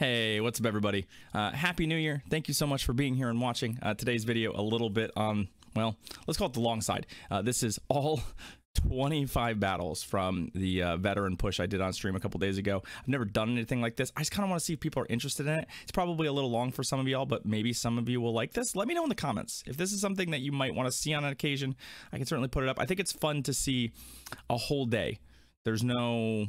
Hey, what's up everybody? Happy New Year. Thank you so much for being here and watching today's video a little bit on, well, let's call it the long side. This is all 25 battles from the veteran push I did on stream a couple days ago. I've never done anything like this. I just kind of want to see if people are interested in it. It's probably a little long for some of y'all, but maybe some of you will like this. Let me know in the comments. If this is something that you might want to see on an occasion, I can certainly put it up. I think it's fun to see a whole day. There's no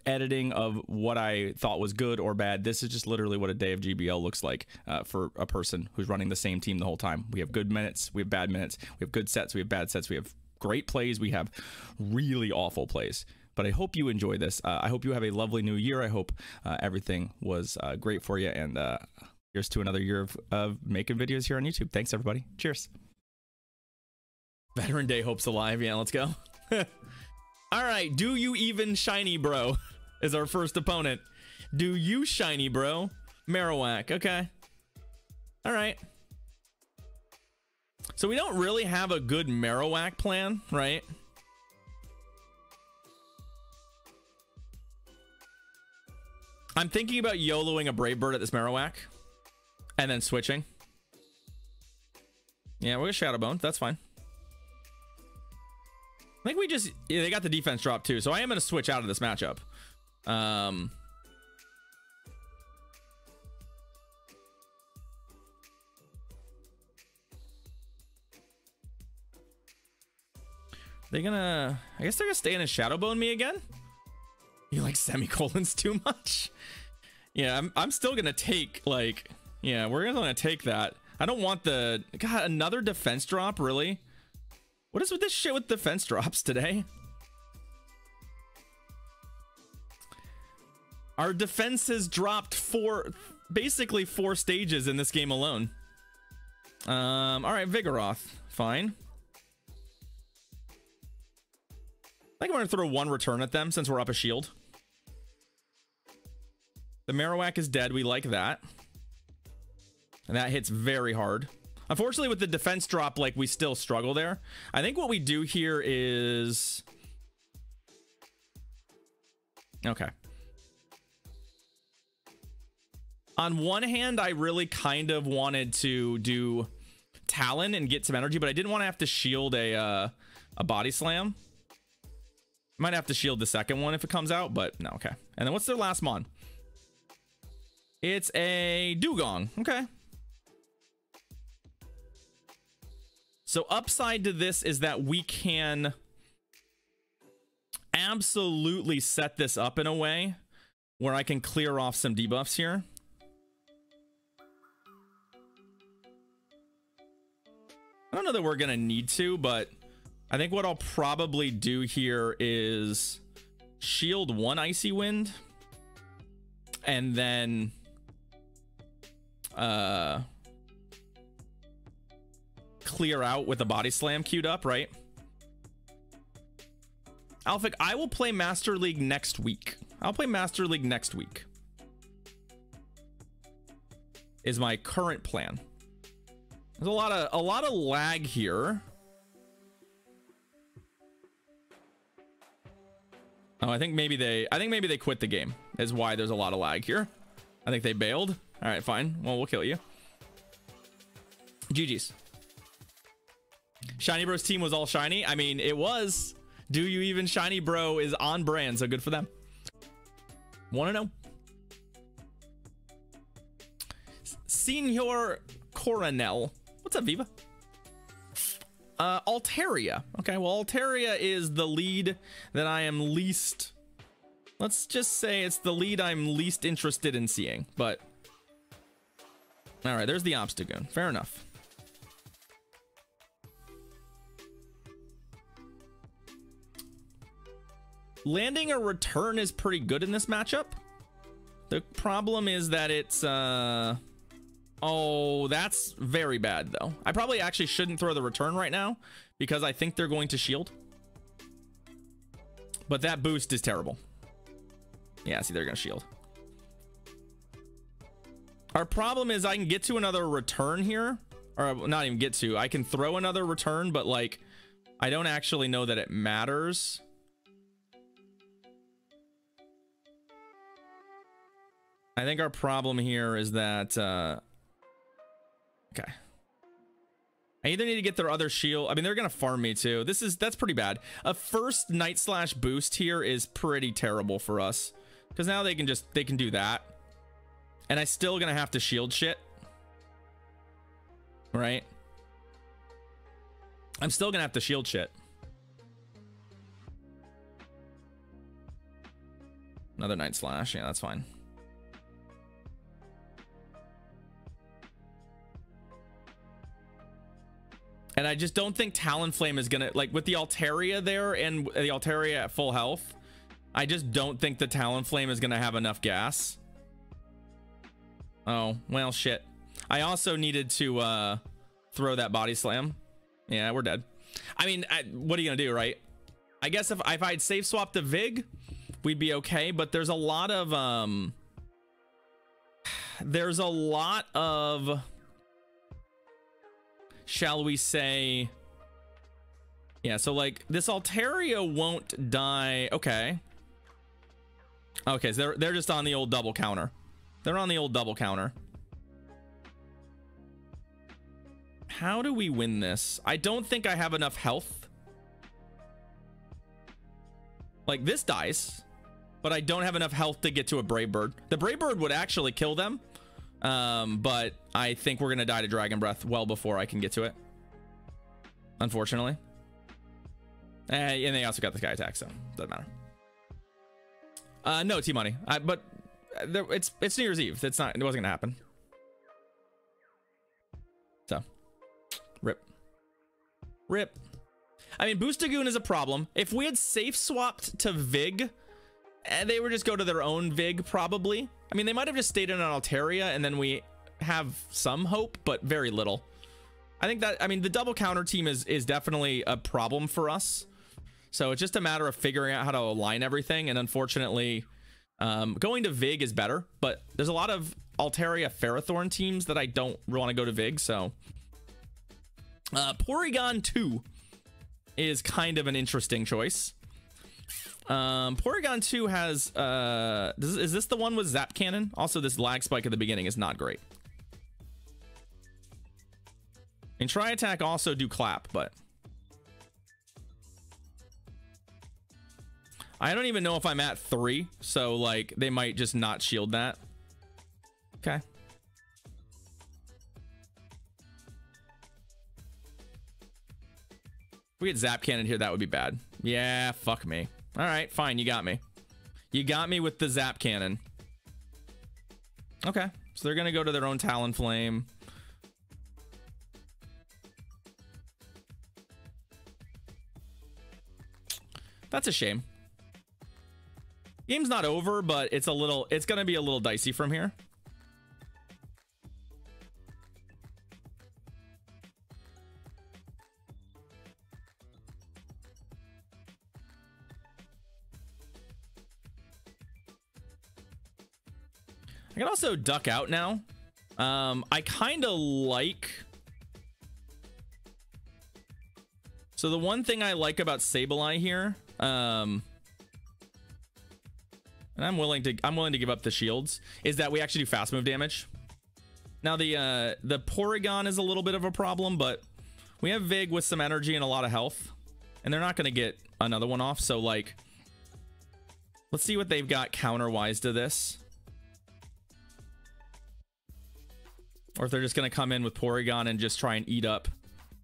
editing of what I thought was good or bad. This is just literally what a day of GBL looks like for a person who's running the same team the whole time. We have good minutes, we have bad minutes, we have good sets, we have bad sets, we have great plays, we have really awful plays. But I hope you enjoy this. I hope you have a lovely new year. I hope everything was great for you, and here's to another year of making videos here on YouTube. Thanks everybody. Cheers. Veteran Day hopes alive. Yeah, let's go. All right, do you even shiny bro is our first opponent. Do you shiny bro? Marowak, okay. All right. So we don't really have a good Marowak plan, right? I'm thinking about YOLOing a Brave Bird at this Marowak and then switching. Yeah, we're gonna Shadow Bone, that's fine. I think we just, yeah, they got the defense drop too, so I am going to switch out of this matchup. They're gonna, I guess they're gonna stay in and Shadow Bone me again. You like semicolons too much? Yeah, I'm still gonna take, like, yeah, we're gonna take that. I don't want the, God, another defense drop, really? What is with this shit with defense drops today? Our defense has dropped basically four stages in this game alone. All right, Vigoroth, fine. I think I'm gonna throw one return at them since we're up a shield. The Marowak is dead, we like that. And that hits very hard. Unfortunately, with the defense drop, like, we still struggle there. I think what we do here is... Okay. On one hand, I really kind of wanted to do Talon and get some energy, but I didn't want to have to shield a body slam. Might have to shield the second one if it comes out, but no, okay. And then what's their last mon? It's a Dugong, okay. So upside to this is that we can absolutely set this up in a way where I can clear off some debuffs here. I don't know that we're going to need to, but I think what I'll probably do here is shield one Icy Wind and then clear out with a body slam queued up, right? Alphic, I will play Master League next week. I'll play Master League next week. Is my current plan. There's a lot of lag here. Oh, I think maybe they quit the game is why there's a lot of lag here. I think they bailed. All right, fine. Well, we'll kill you. GG's. Shiny Bro's team was all shiny. I mean, it was. Do you even shiny bro is on brand, so good for them. Want to know? Senor Coronel. What's up, Viva? Altaria. Okay, well, Altaria is the lead that I am least... Let's just say it's the lead I'm least interested in seeing, but... All right, there's the Obstagoon. Fair enough. Landing a return is pretty good in this matchup. The problem is that it's... Oh, that's very bad, though. I probably actually shouldn't throw the return right now because I think they're going to shield. But that boost is terrible. Yeah, see, they're going to shield. Our problem is I can get to another return here. Or not even get to. I can throw another return, but, like, I don't actually know that it matters. I think our problem here is that okay, I either need to get their other shield. I mean, they're gonna farm me too. That's pretty bad. A first night slash boost here is pretty terrible for us, because now they can do that, and I still gonna have to shield shit, right? I'm still gonna have to shield shit. Another night slash, yeah, that's fine. And I just don't think Talonflame is gonna, like, with the Altaria there and the Altaria at full health, I just don't think the Talonflame is gonna have enough gas. Oh, well, shit. I also needed to throw that body slam. Yeah, we're dead. I mean, what are you gonna do, right? I guess if I'd safe swapped the Vig, we'd be okay, but there's a lot of shall we say, yeah, so like this Altaria won't die. Okay, so they're just on the old double counter. They're on the old double counter. How do we win this? I don't think I have enough health. Like, this dies, but I don't have enough health to get to a Brave Bird. The Brave Bird would actually kill them, but I think we're gonna die to Dragon Breath well before I can get to it, unfortunately. And they also got the Sky Attack, so doesn't matter. No T-Money, but it's New Year's Eve. It wasn't gonna happen. So rip. I mean, Boostagoon is a problem. If we had safe swapped to Vig, they would just go to their own Vig, probably. I mean, they might have just stayed in an Altaria, and then we have some hope, but very little. I think that, I mean, the double counter team is definitely a problem for us. So it's just a matter of figuring out how to align everything. And unfortunately, going to Vig is better, but there's a lot of Altaria Ferrothorn teams that I don't want to go to Vig. So Porygon 2 is kind of an interesting choice. Porygon 2 has is this the one with Zap Cannon? Also, this lag spike at the beginning is not great. And Tri Attack also do clap, but I don't even know if I'm at 3, so like they might just not shield that. Okay. If we had Zap Cannon here, that would be bad. Yeah, fuck me. All right, fine, you got me. You got me with the Zap Cannon. Okay, so they're gonna go to their own Talonflame. That's a shame. Game's not over, but it's gonna be a little dicey from here. I can also duck out now. I kind of like... So the one thing I like about Sableye here, and I'm willing to give up the shields, is that we actually do fast move damage. Now the Porygon is a little bit of a problem, but we have Vig with some energy and a lot of health, and they're not going to get another one off. So like, let's see what they've got counter-wise to this. Or if they're just going to come in with Porygon and just try and eat up.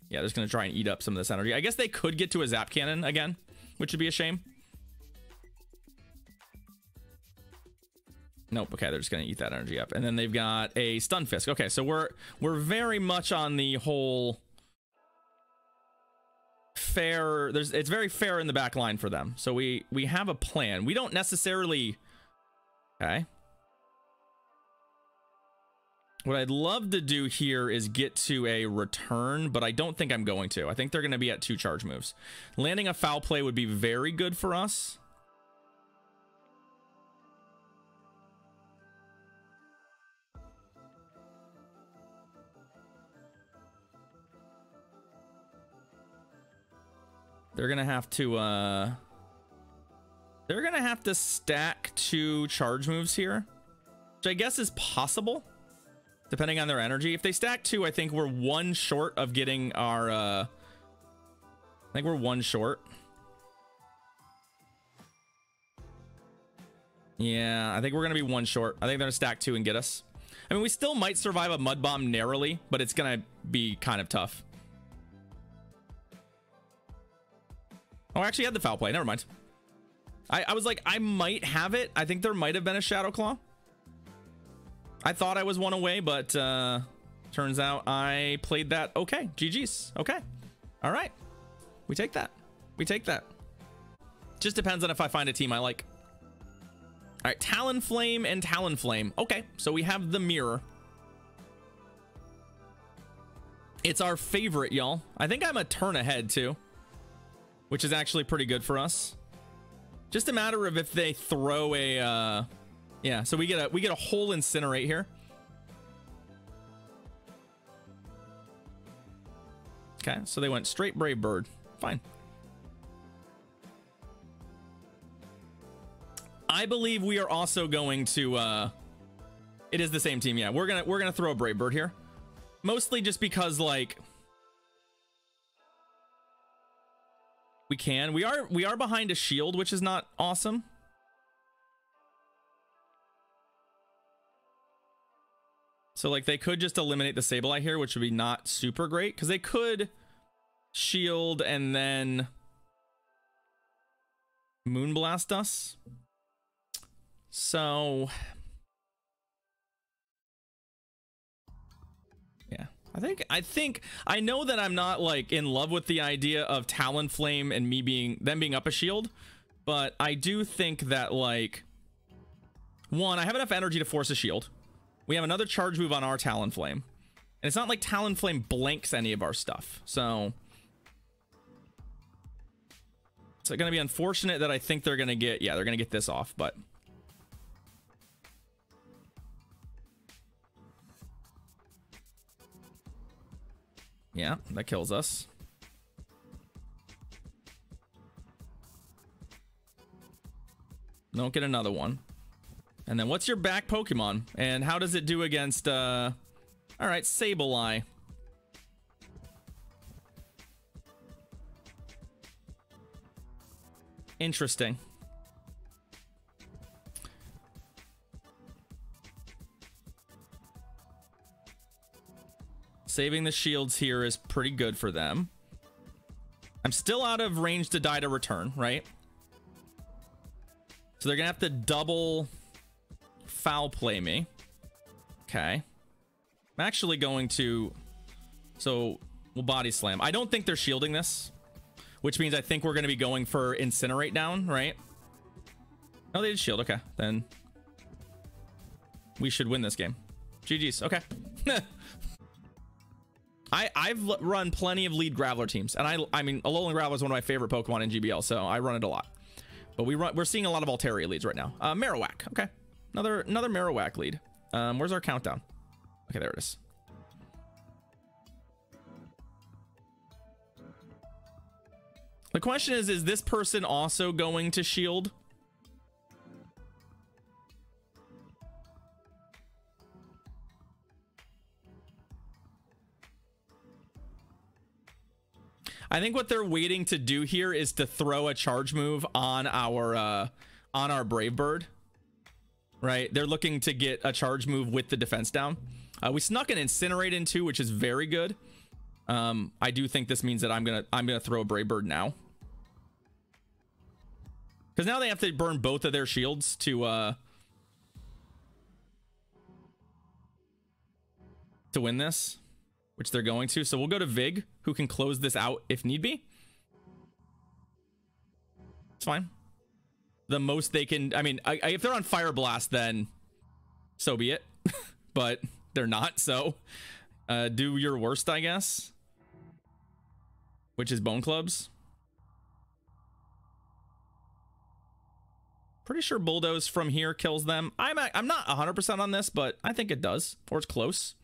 Yeah, they're just going to try and eat up some of this energy. I guess they could get to a Zap Cannon again, which would be a shame. Nope. Okay, they're just going to eat that energy up. And then they've got a Stunfisk. Okay, so we're very much on the whole fair. It's very fair in the back line for them. So we have a plan. We don't necessarily... Okay. What I'd love to do here is get to a return, but I don't think I'm going to. I think they're going to be at 2 charge moves. Landing a foul play would be very good for us. They're going to have to stack 2 charge moves here. which I guess is possible, depending on their energy. If they stack 2, I think we're 1 short of getting our, I think we're 1 short. Yeah, I think we're going to be 1 short. I think they're going to stack 2 and get us. I mean, we still might survive a mud bomb narrowly, but it's going to be kind of tough. Oh, I actually had the foul play. Never mind. I was like, I might have it. I think there might have been a Shadow Claw. I thought I was 1 away, but turns out I played that. Okay, GG's. Okay. All right. We take that. We take that. Just depends on if I find a team I like. All right, Talonflame and Talonflame. Okay, so we have the mirror. It's our favorite, y'all. I think I'm a turn ahead too, which is actually pretty good for us. Just a matter of if they throw a yeah, so we get a whole Incinerate here. Okay, so they went straight Brave Bird. Fine. I believe we are also going to it is the same team. Yeah, we're gonna throw a Brave Bird here, mostly just because like we are behind a shield, which is not awesome. So like they could just eliminate the Sableye here, which would be not super great, because they could shield and then Moonblast us. So yeah, I know that I'm not like in love with the idea of Talonflame and them being up a shield, but I do think that like, one, I have enough energy to force a shield. We have another charge move on our Talonflame, and it's not like Talonflame blanks any of our stuff, so it's going to be unfortunate that I think they're going to get, yeah, they're going to get this off, but yeah, that kills us. Don't get another one. And then what's your back Pokemon? And how does it do against, all right, Sableye. Interesting. Saving the shields here is pretty good for them. I'm still out of range to die to return, right? So they're gonna have to double foul play me. Okay. I'm actually going to, so we'll body slam. I don't think they're shielding this, which means I think we're going to be going for Incinerate down, right? No, they did shield. Okay, then we should win this game. GG's. Okay. I've run plenty of lead Graveler teams, and I mean, Alolan Graveler is one of my favorite Pokemon in GBL, so I run it a lot. But we're seeing a lot of Altaria leads right now. Marowak. Okay, another Marowak lead. Where's our countdown? Okay, there it is. The question is this person also going to shield? I think what they're waiting to do here is to throw a charge move on our Brave Bird. Right? They're looking to get a charge move with the defense down. We snuck an Incinerate in too, which is very good. I do think this means that I'm gonna throw a Brave Bird now. Because now they have to burn both of their shields to win this, which they're going to. So we'll go to Vig, who can close this out if need be. It's fine. The most they can, I mean, if they're on Fire Blast, then so be it. But they're not, so do your worst, I guess. Which is Bone Clubs. Pretty sure Bulldoze from here kills them. I'm not 100% on this, but I think it does, or it's close.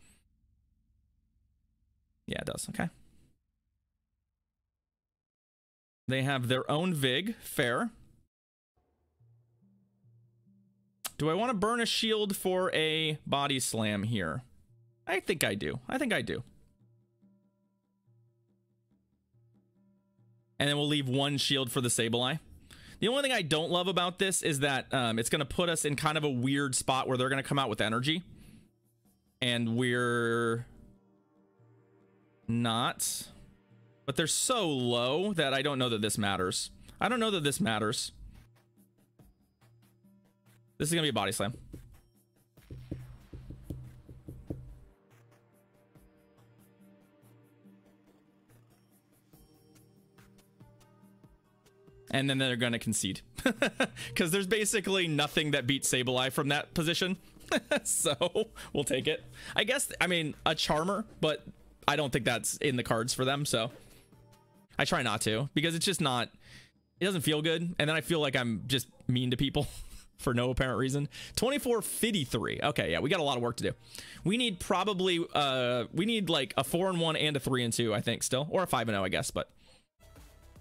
Yeah, it does. Okay. They have their own Vig. Fair. Do I want to burn a shield for a body slam here? I think I do. I think I do. And then we'll leave one shield for the Sableye. The only thing I don't love about this is that it's going to put us in kind of a weird spot where they're going to come out with energy. And we're not. But they're so low that I don't know that this matters. I don't know that this matters. This is going to be a body slam. And then they're going to concede. Because there's basically nothing that beats Sableye from that position. So we'll take it. I guess, I mean, a Charmer, but I don't think that's in the cards for them. So I try not to, because it's just not, it doesn't feel good. And then I feel like I'm just mean to people for no apparent reason. 2453. Okay, yeah, we got a lot of work to do. We need probably, we need like a 4-1 and a 3-2, I think, still. Or a 5-0, I guess, but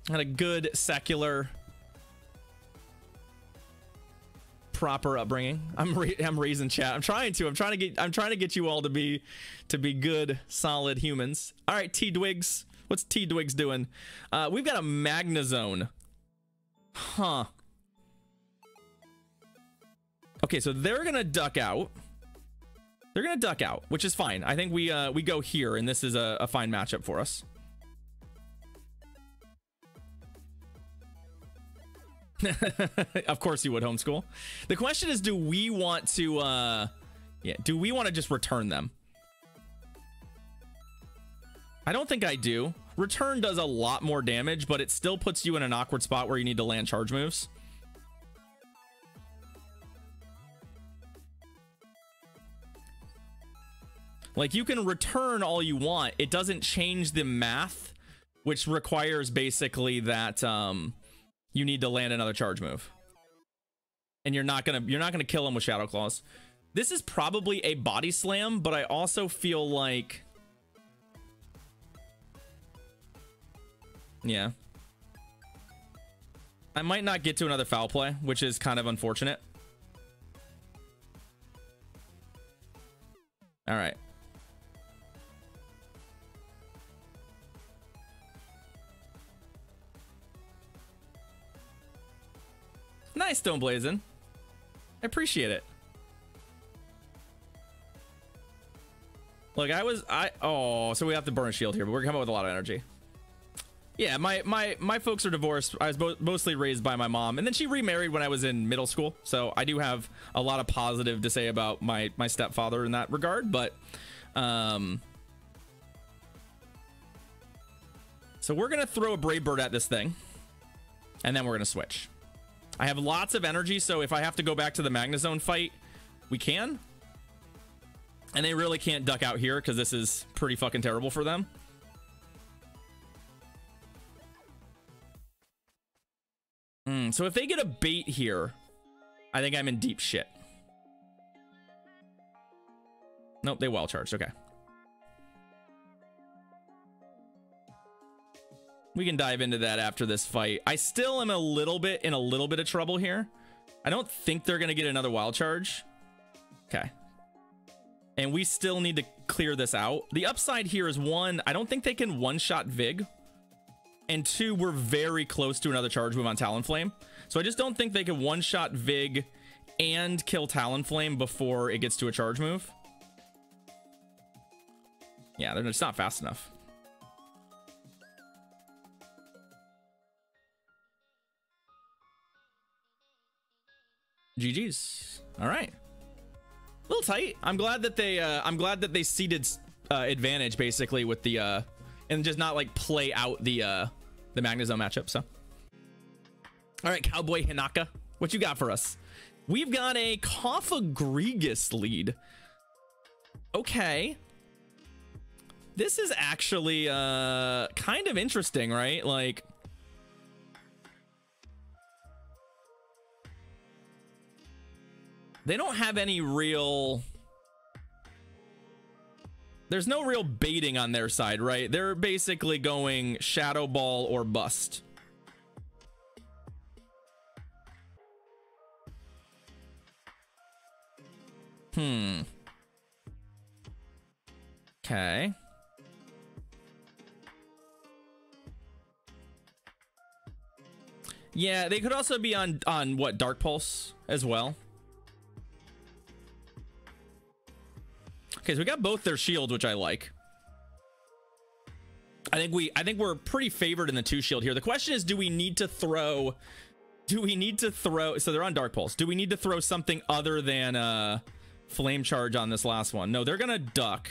had a good secular proper upbringing. I'm raising chat. I'm trying to get you all to be good, solid humans. All right, T-Dwigs. What's T-Dwigs doing? We've got a Magnezone. Huh. Okay, so they're gonna duck out. They're gonna duck out, which is fine. I think we go here, and this is a fine matchup for us. Of course you would, homeschool. The question is, do we want to do we want to just return them? I don't think I do. Return does a lot more damage, but it still puts you in an awkward spot where you need to land charge moves. Like, you can return all you want. It doesn't change the math, which requires basically that you need to land another charge move. And you're not gonna kill him with Shadow Claws. This is probably a body slam, but I also feel like, yeah, I might not get to another foul play, which is kind of unfortunate. All right. Nice, Stone Blazing. I appreciate it. Look, oh, so we have to burn a shield here, but we're coming up with a lot of energy. Yeah, my folks are divorced. I was mostly raised by my mom, and then she remarried when I was in middle school. So I do have a lot of positive to say about my stepfather in that regard. But so we're gonna throw a Brave Bird at this thing, and then we're gonna switch. I have lots of energy, so if I have to go back to the Magnezone fight, we can. And they really can't duck out here because this is pretty fucking terrible for them. So if they get a bait here, I think I'm in deep shit. Nope, they wild charged. Okay. We can dive into that after this fight. I still am in a little bit of trouble here. I don't think they're gonna get another wild charge. Okay. And we still need to clear this out. The upside here is, one, I don't think they can one-shot Vig. And two, we're very close to another charge move on Talonflame. So I just don't think they can one-shot Vig and kill Talonflame before it gets to a charge move. Yeah, they're just not fast enough. GG's. All right. A little tight. I'm glad that they ceded advantage basically with the and just not like play out the Magnezone matchup. So, all right, Cowboy Hinaka, what you got for us? We've got a Cofagrigus lead. Okay. This is actually kind of interesting, right? Like, they don't have any real... There's no real baiting on their side, right? They're basically going Shadow Ball or bust. Okay. Yeah, they could also be on what, Dark Pulse as well. Okay, so we got both their shields, which I like. I think we're pretty favored in the 2 shield here. The question is, do we need to throw so they're on Dark Pulse. Do we need to throw something other than Flame Charge on this last one? No, they're gonna duck.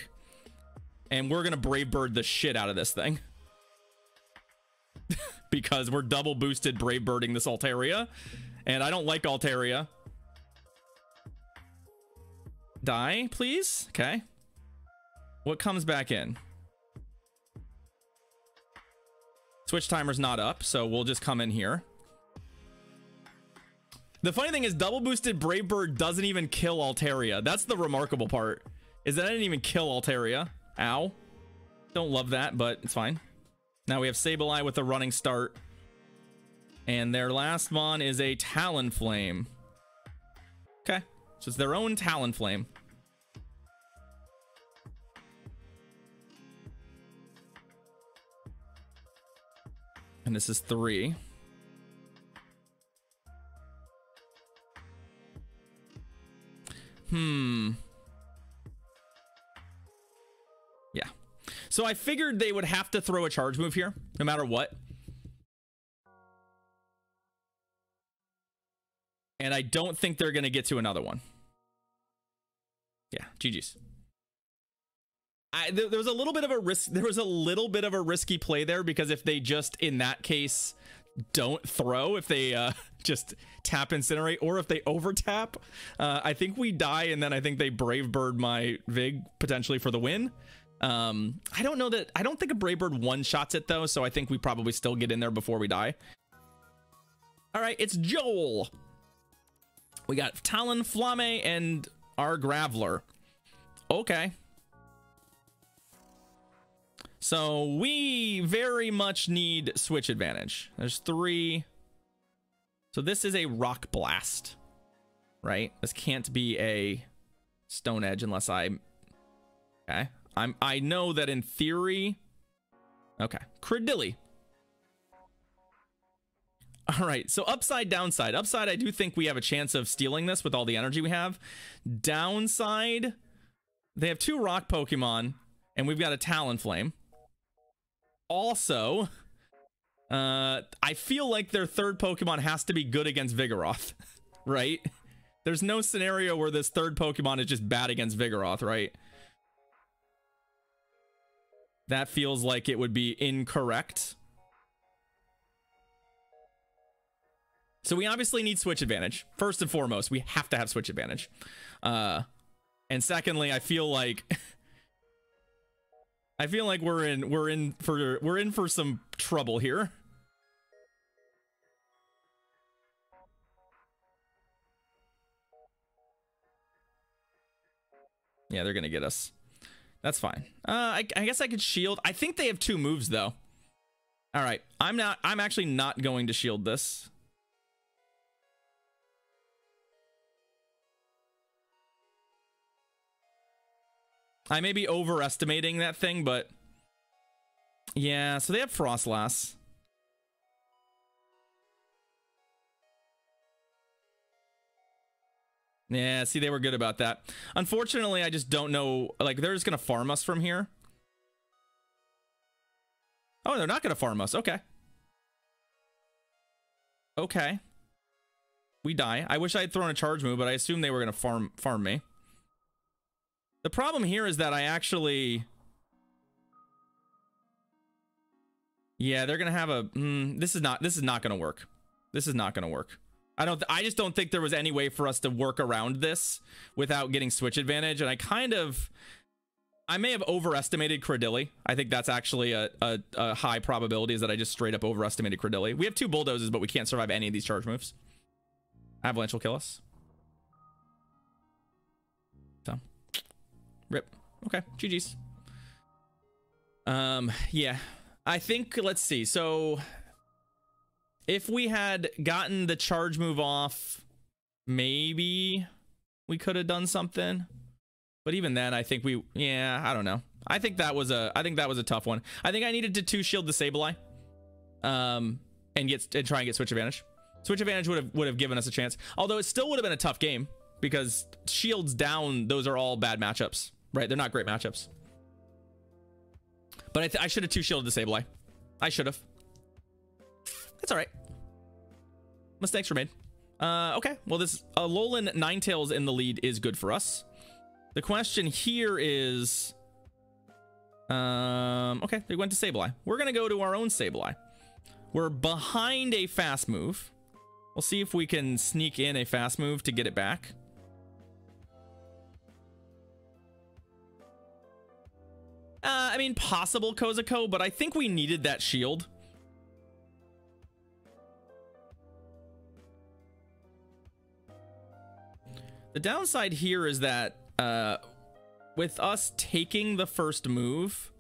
And we're gonna Brave Bird the shit out of this thing. Because we're double boosted Brave Birding this Altaria. And I don't like Altaria. Die, please. Okay. What comes back in? Switch timer's not up, so we'll just come in here. The funny thing is, double boosted Brave Bird doesn't even kill Altaria. That's the remarkable part, is that I didn't even kill Altaria. Ow. Don't love that, but it's fine. Now we have Sableye with a running start. And their last mon is a Talonflame. Okay. So it's their own Talonflame. And this is 3. Yeah. So I figured they would have to throw a charge move here, no matter what. And I don't think they're going to get to another one. Yeah, GG's. There was a little bit of a risk. There was a little bit of a risky play there, because if they just, in that case, don't throw, if they just tap Incinerate, or if they over tap, I think we die, and then I think they Brave Bird my Vig potentially for the win. I don't know that. I don't think a Brave Bird one-shots it though, so I think we probably still get in there before we die. All right, it's Joel. We got Talonflame and our Graveler. Okay. So we very much need switch advantage. There's 3. So this is a Rock Blast, right? This can't be a Stone Edge unless I... Okay. I know that in theory... Okay. Credilli. All right. So upside, downside. Upside, I do think we have a chance of stealing this with all the energy we have. Downside, they have 2 rock Pokemon, and we've got a Talonflame. Also, I feel like their 3rd Pokemon has to be good against Vigoroth, right? There's no scenario where this 3rd Pokemon is just bad against Vigoroth, right? That feels like it would be incorrect. So we obviously need switch advantage. First and foremost, we have to have switch advantage. And secondly, I feel like we're in for some trouble here. Yeah, they're gonna get us. That's fine. I guess I could shield. I think they have 2 moves though. All right, I'm actually not going to shield this. I may be overestimating that thing, but yeah, so they have Frostlass. Yeah, see, they were good about that. Unfortunately, I just don't know, like, they're just gonna farm us from here. Oh, they're not gonna farm us. Okay. Okay. We die. I wish I had thrown a charge move, but I assumed they were gonna farm me. The problem here is that I actually... Yeah, they're gonna have a... this is not gonna work. This is not gonna work. I just don't think there was any way for us to work around this without getting switch advantage, and I may have overestimated Credilli. I think that's actually a high probability, is that I just straight up overestimated Credilli. We have 2 Bulldozes, but we can't survive any of these charge moves. Avalanche will kill us. So... Rip. Okay, GG's. Yeah. I think, let's see. So, if we had gotten the charge move off, maybe we could have done something. But even then, I think yeah, I don't know. I think that was a tough one. I think I needed to 2-shield the Sableye, and try and get switch advantage. Switch advantage would have given us a chance. Although it still would have been a tough game because shields down, those are all bad matchups, right? They're not great matchups. But I should have 2-shielded the Sableye. I should have. That's all right. Mistakes were made. Okay, well, this Alolan Ninetales in the lead is good for us. The question here is, okay, they went to Sableye. We're gonna go to our own Sableye. We're behind a fast move. We'll see if we can sneak in a fast move to get it back. I mean, possible Kozako, but I think we needed that shield. The downside here is that with us taking the first move,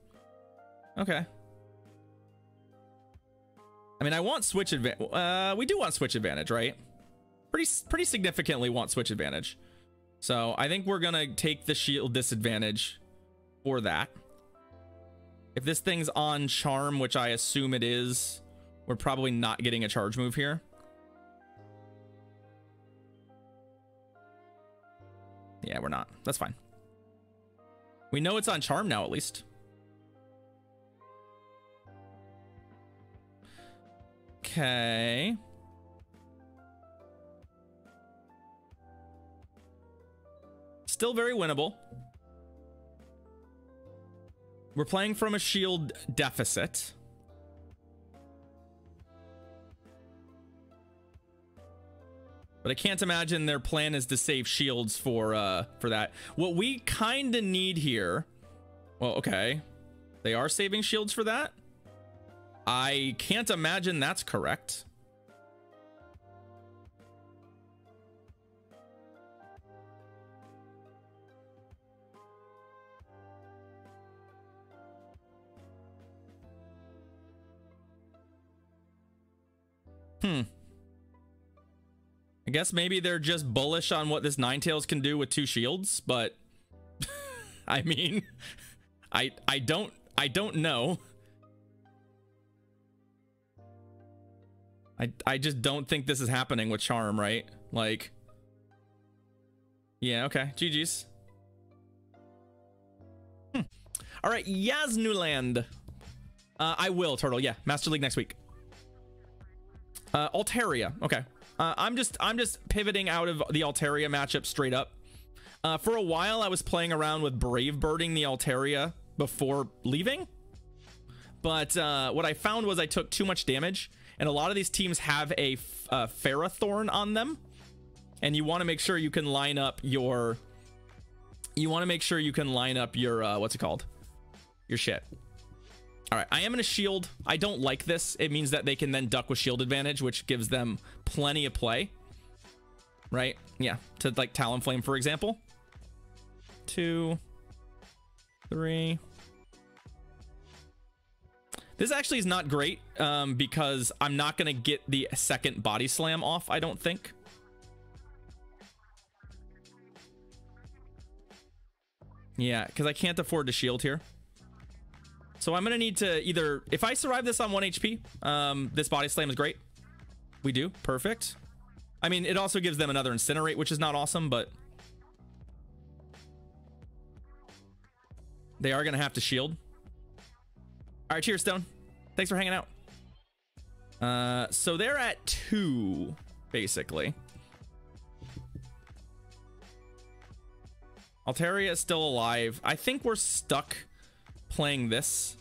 okay. I mean, I want switch advantage. We do want switch advantage, right? Pretty significantly want switch advantage. So I think we're gonna take the shield disadvantage for that. If this thing's on charm, which I assume it is, we're probably not getting a charge move here. Yeah, we're not. That's fine. We know it's on charm now, at least. Okay. Still very winnable. We're playing from a shield deficit. But I can't imagine their plan is to save shields for that. What we kind of need here... Well, okay. They are saving shields for that? I can't imagine that's correct. I guess maybe they're just bullish on what this Ninetales can do with 2 shields, but I mean, I don't know. I just don't think this is happening with charm, right? Like, yeah, okay, GG's. All right, Yasnuland. I will, Turtle. Yeah, Master League next week. Altaria. Okay. I'm just pivoting out of the Altaria matchup straight up. For a while, I was playing around with Brave Birding the Altaria before leaving. But what I found was I took too much damage, and a lot of these teams have a Ferrothorn on them, and you want to make sure you can line up your. What's it called? Your shit. All right, I am gonna shield. I don't like this. It means that they can then duck with shield advantage, which gives them plenty of play. Right? Yeah, to like Talonflame, for example. 2, 3. This actually is not great because I'm not gonna get the second body slam off, I don't think. Yeah, because I can't afford to shield here. So I'm going to need to either... If I survive this on 1 HP, this body slam is great. We do. Perfect. I mean, it also gives them another Incinerate, which is not awesome, but... They are going to have to shield. All right, cheers, Stone. Thanks for hanging out. So they're at 2, basically. Altaria is still alive. I think we're stuck playing this.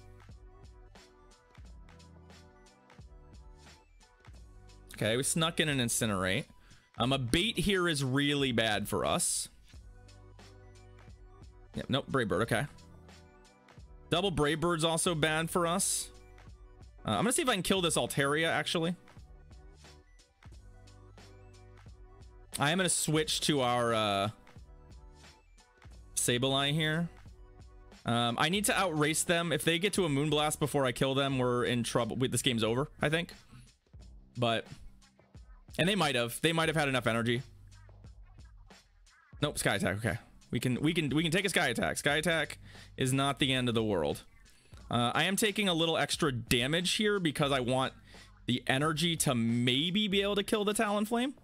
Okay, we snuck in an Incinerate. A bait here is really bad for us. Yep, nope, Brave Bird, okay. Double Brave Bird's also bad for us. I'm gonna see if I can kill this Altaria, actually. I am gonna switch to our Sableye here. I need to outrace them. If they get to a Moonblast before I kill them, we're in trouble. This game's over, I think. But, and they might have had enough energy. Nope, sky attack. Okay. We can take a sky attack. Sky attack is not the end of the world. I am taking a little extra damage here because I want the energy to maybe be able to kill the Talonflame.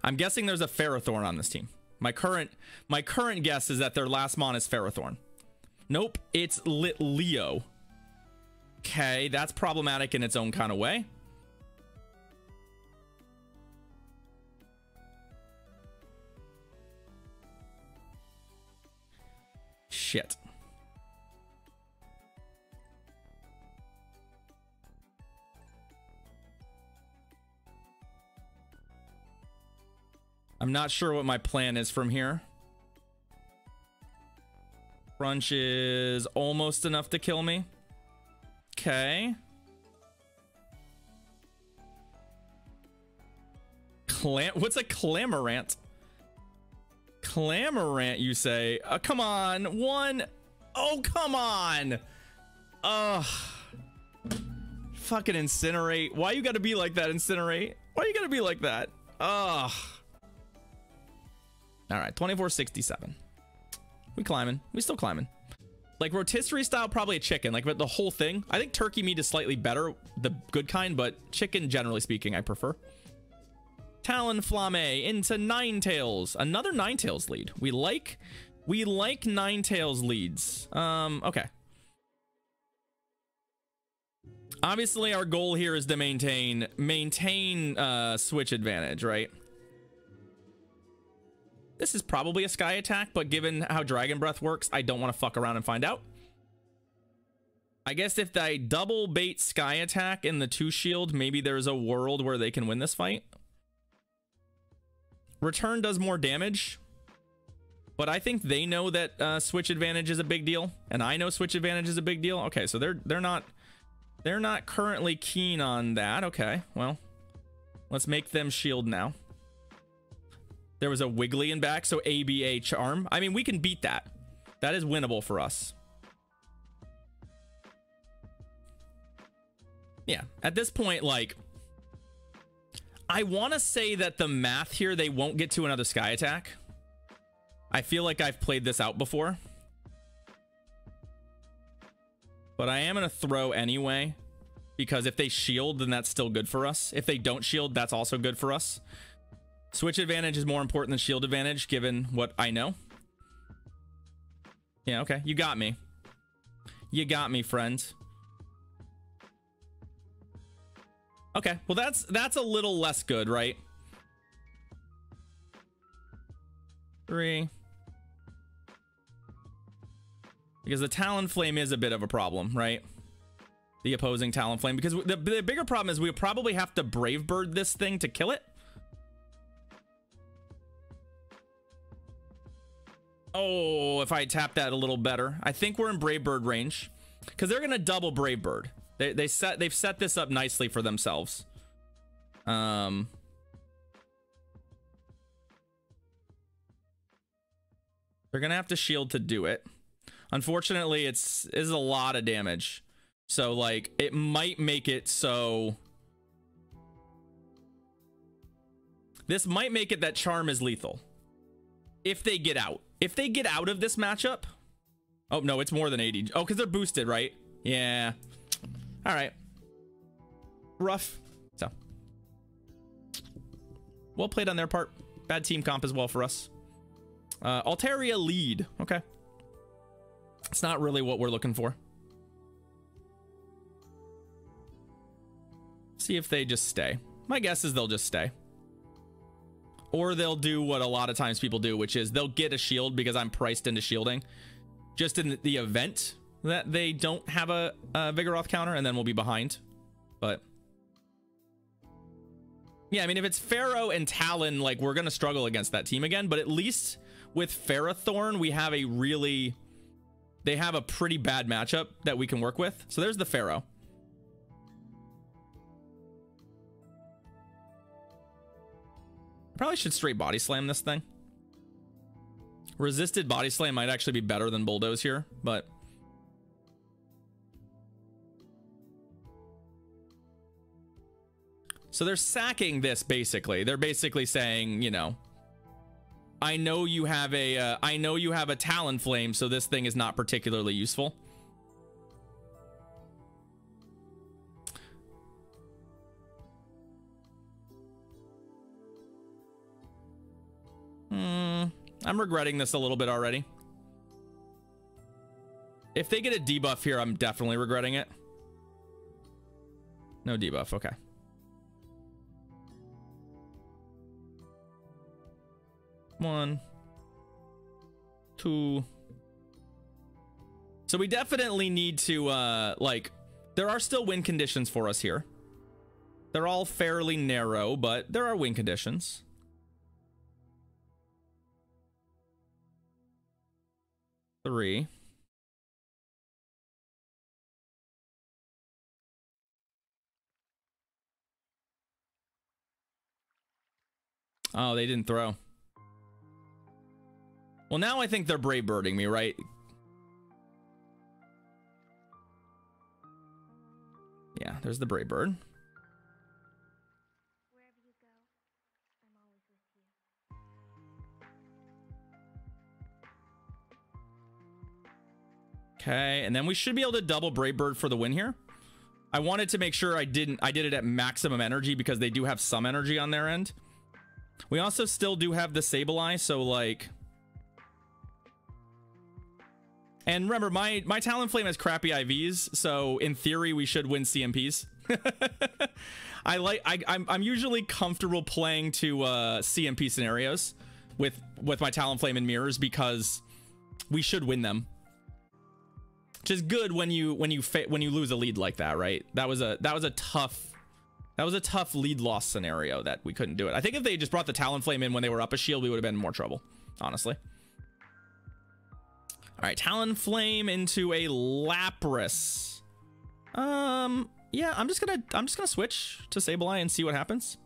I'm guessing there's a Ferrothorn on this team. My current guess is that their last mon is Ferrothorn. Nope, it's Leo. Okay, that's problematic in its own kind of way. Shit. I'm not sure what my plan is from here. Crunch is almost enough to kill me. Okay. What's a Clamorant? Clamorant, you say? Come on. One. Oh, come on. Ugh. Fucking Incinerate. Why you gotta be like that, Incinerate? Why you gotta be like that? Ugh. All right, 2467. We climbing. We still climbing. Like rotisserie style, probably a chicken. Like, but the whole thing. I think turkey meat is slightly better, the good kind, but chicken, generally speaking, I prefer. Talonflame into Ninetales. Another Ninetales lead. We like Ninetales leads. Okay. Obviously, our goal here is to maintain switch advantage, right? This is probably a sky attack, but given how Dragon Breath works, I don't want to fuck around and find out. I guess if I double bait sky attack in the 2 shield, maybe there's a world where they can win this fight. Return does more damage, but I think they know that switch advantage is a big deal, and I know switch advantage is a big deal. Okay, so they're not currently keen on that. Okay, well, let's make them shield now. There was a Wiggly in back, so ABA Charm. I mean, we can beat that. That is winnable for us. Yeah, at this point, like, I want to say that the math here, they won't get to another sky attack. I feel like I've played this out before. But I am going to throw anyway, because if they shield, then that's still good for us. If they don't shield, that's also good for us. Switch advantage is more important than shield advantage, given what I know. Yeah, okay. You got me. You got me, friend. Okay, well, that's a little less good, right? 3. Because the Talonflame is a bit of a problem, right? The opposing Talonflame. Because the bigger problem is we probably have to Brave Bird this thing to kill it. Oh, if I tap that a little better. I think we're in Brave Bird range. Because they're going to double Brave Bird. They've set this up nicely for themselves. They're going to have to shield to do it. Unfortunately, it's a lot of damage. So, like, it might make it so... This might make it that Charm is lethal. If they get out. If they get out of this matchup... Oh, no, it's more than 80. Oh, because they're boosted, right? Yeah. All right. Rough. So. Well played on their part. Bad team comp as well for us. Altaria lead. Okay. It's not really what we're looking for. See if they just stay. My guess is they'll just stay. Or they'll do what a lot of times people do, which is they'll get a shield because I'm priced into shielding. Just in the event that they don't have a Vigoroth counter, and then we'll be behind. But yeah, I mean, if it's Pharaoh and Talon, like, we're gonna struggle against that team again. But at least with Ferrothorn, we have they have a pretty bad matchup that we can work with. So there's the Pharaoh. Probably should straight body slam this thing. Resisted body slam might actually be better than bulldoze here, but So they're sacking this basically. They're basically saying, you know, I know you have a Talonflame, so this thing is not particularly useful. I'm regretting this a little bit already. If they get a debuff here, I'm definitely regretting it. No debuff, okay. One, two. So we definitely need to, like, there are still win conditions for us here. They're all fairly narrow, but there are win conditions. Three. Oh, they didn't throw. Well, now I think they're brave birding me, right? Yeah, there's the brave bird. Wherever you go, I'm always with you. Okay, and then we should be able to double brave bird for the win here. I wanted to make sure I did it at maximum energy because they do have some energy on their end. We also still do have the Sableye, so like, and remember my Talonflame has crappy IVs, so in theory we should win CMPs. I'm usually comfortable playing to CMP scenarios with my Talonflame and mirrors because we should win them. Which is good when you lose a lead like that, right? That was a tough lead loss scenario that we couldn't do it. I think if they just brought the Talonflame in when they were up a shield, we would have been in more trouble, honestly. All right, Talonflame into a Lapras. Yeah, I'm just gonna switch to Sableye and see what happens.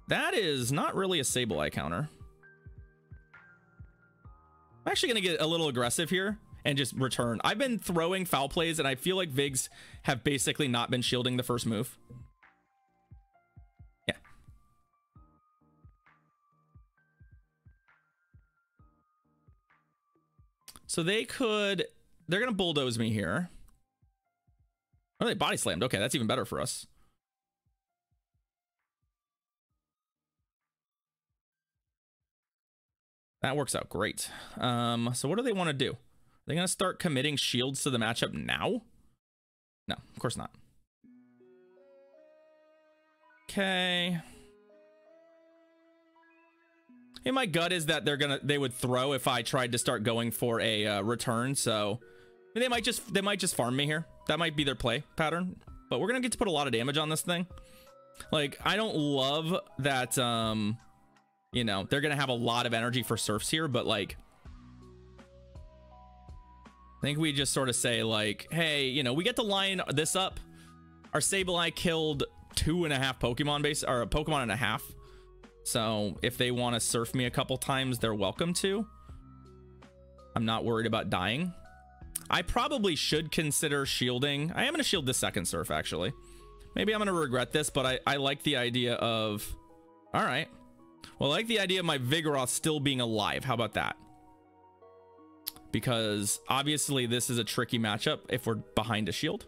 That is not really a Sableye counter. I'm actually gonna get a little aggressive here and just return. I've been throwing foul plays, and I feel like Vigs have basically not been shielding the first move. Yeah. So they're gonna bulldoze me here. Oh, they body slammed. Okay, that's even better for us. That works out great. So what do they want to do? Are they going to start committing shields to the matchup now? No, of course not. Okay. Hey, my gut is that they would throw if I tried to start going for a return. So I mean, they might just farm me here. That might be their play pattern. But we're gonna get to put a lot of damage on this thing. Like, I don't love that. You know, they're gonna have a lot of energy for surfs here, but like, I think we just sort of say like, hey, you know, we get to line this up. Our Sableye killed 2.5 Pokemon base, or a Pokemon and a half. So if they want to surf me a couple times, they're welcome to. I'm not worried about dying. I probably should consider shielding. I am going to shield this second surf, actually. Maybe I'm going to regret this, but I like the idea of... All right. Well, I like the idea of my Vigoroth still being alive. How about that? Because obviously this is a tricky matchup if we're behind a shield.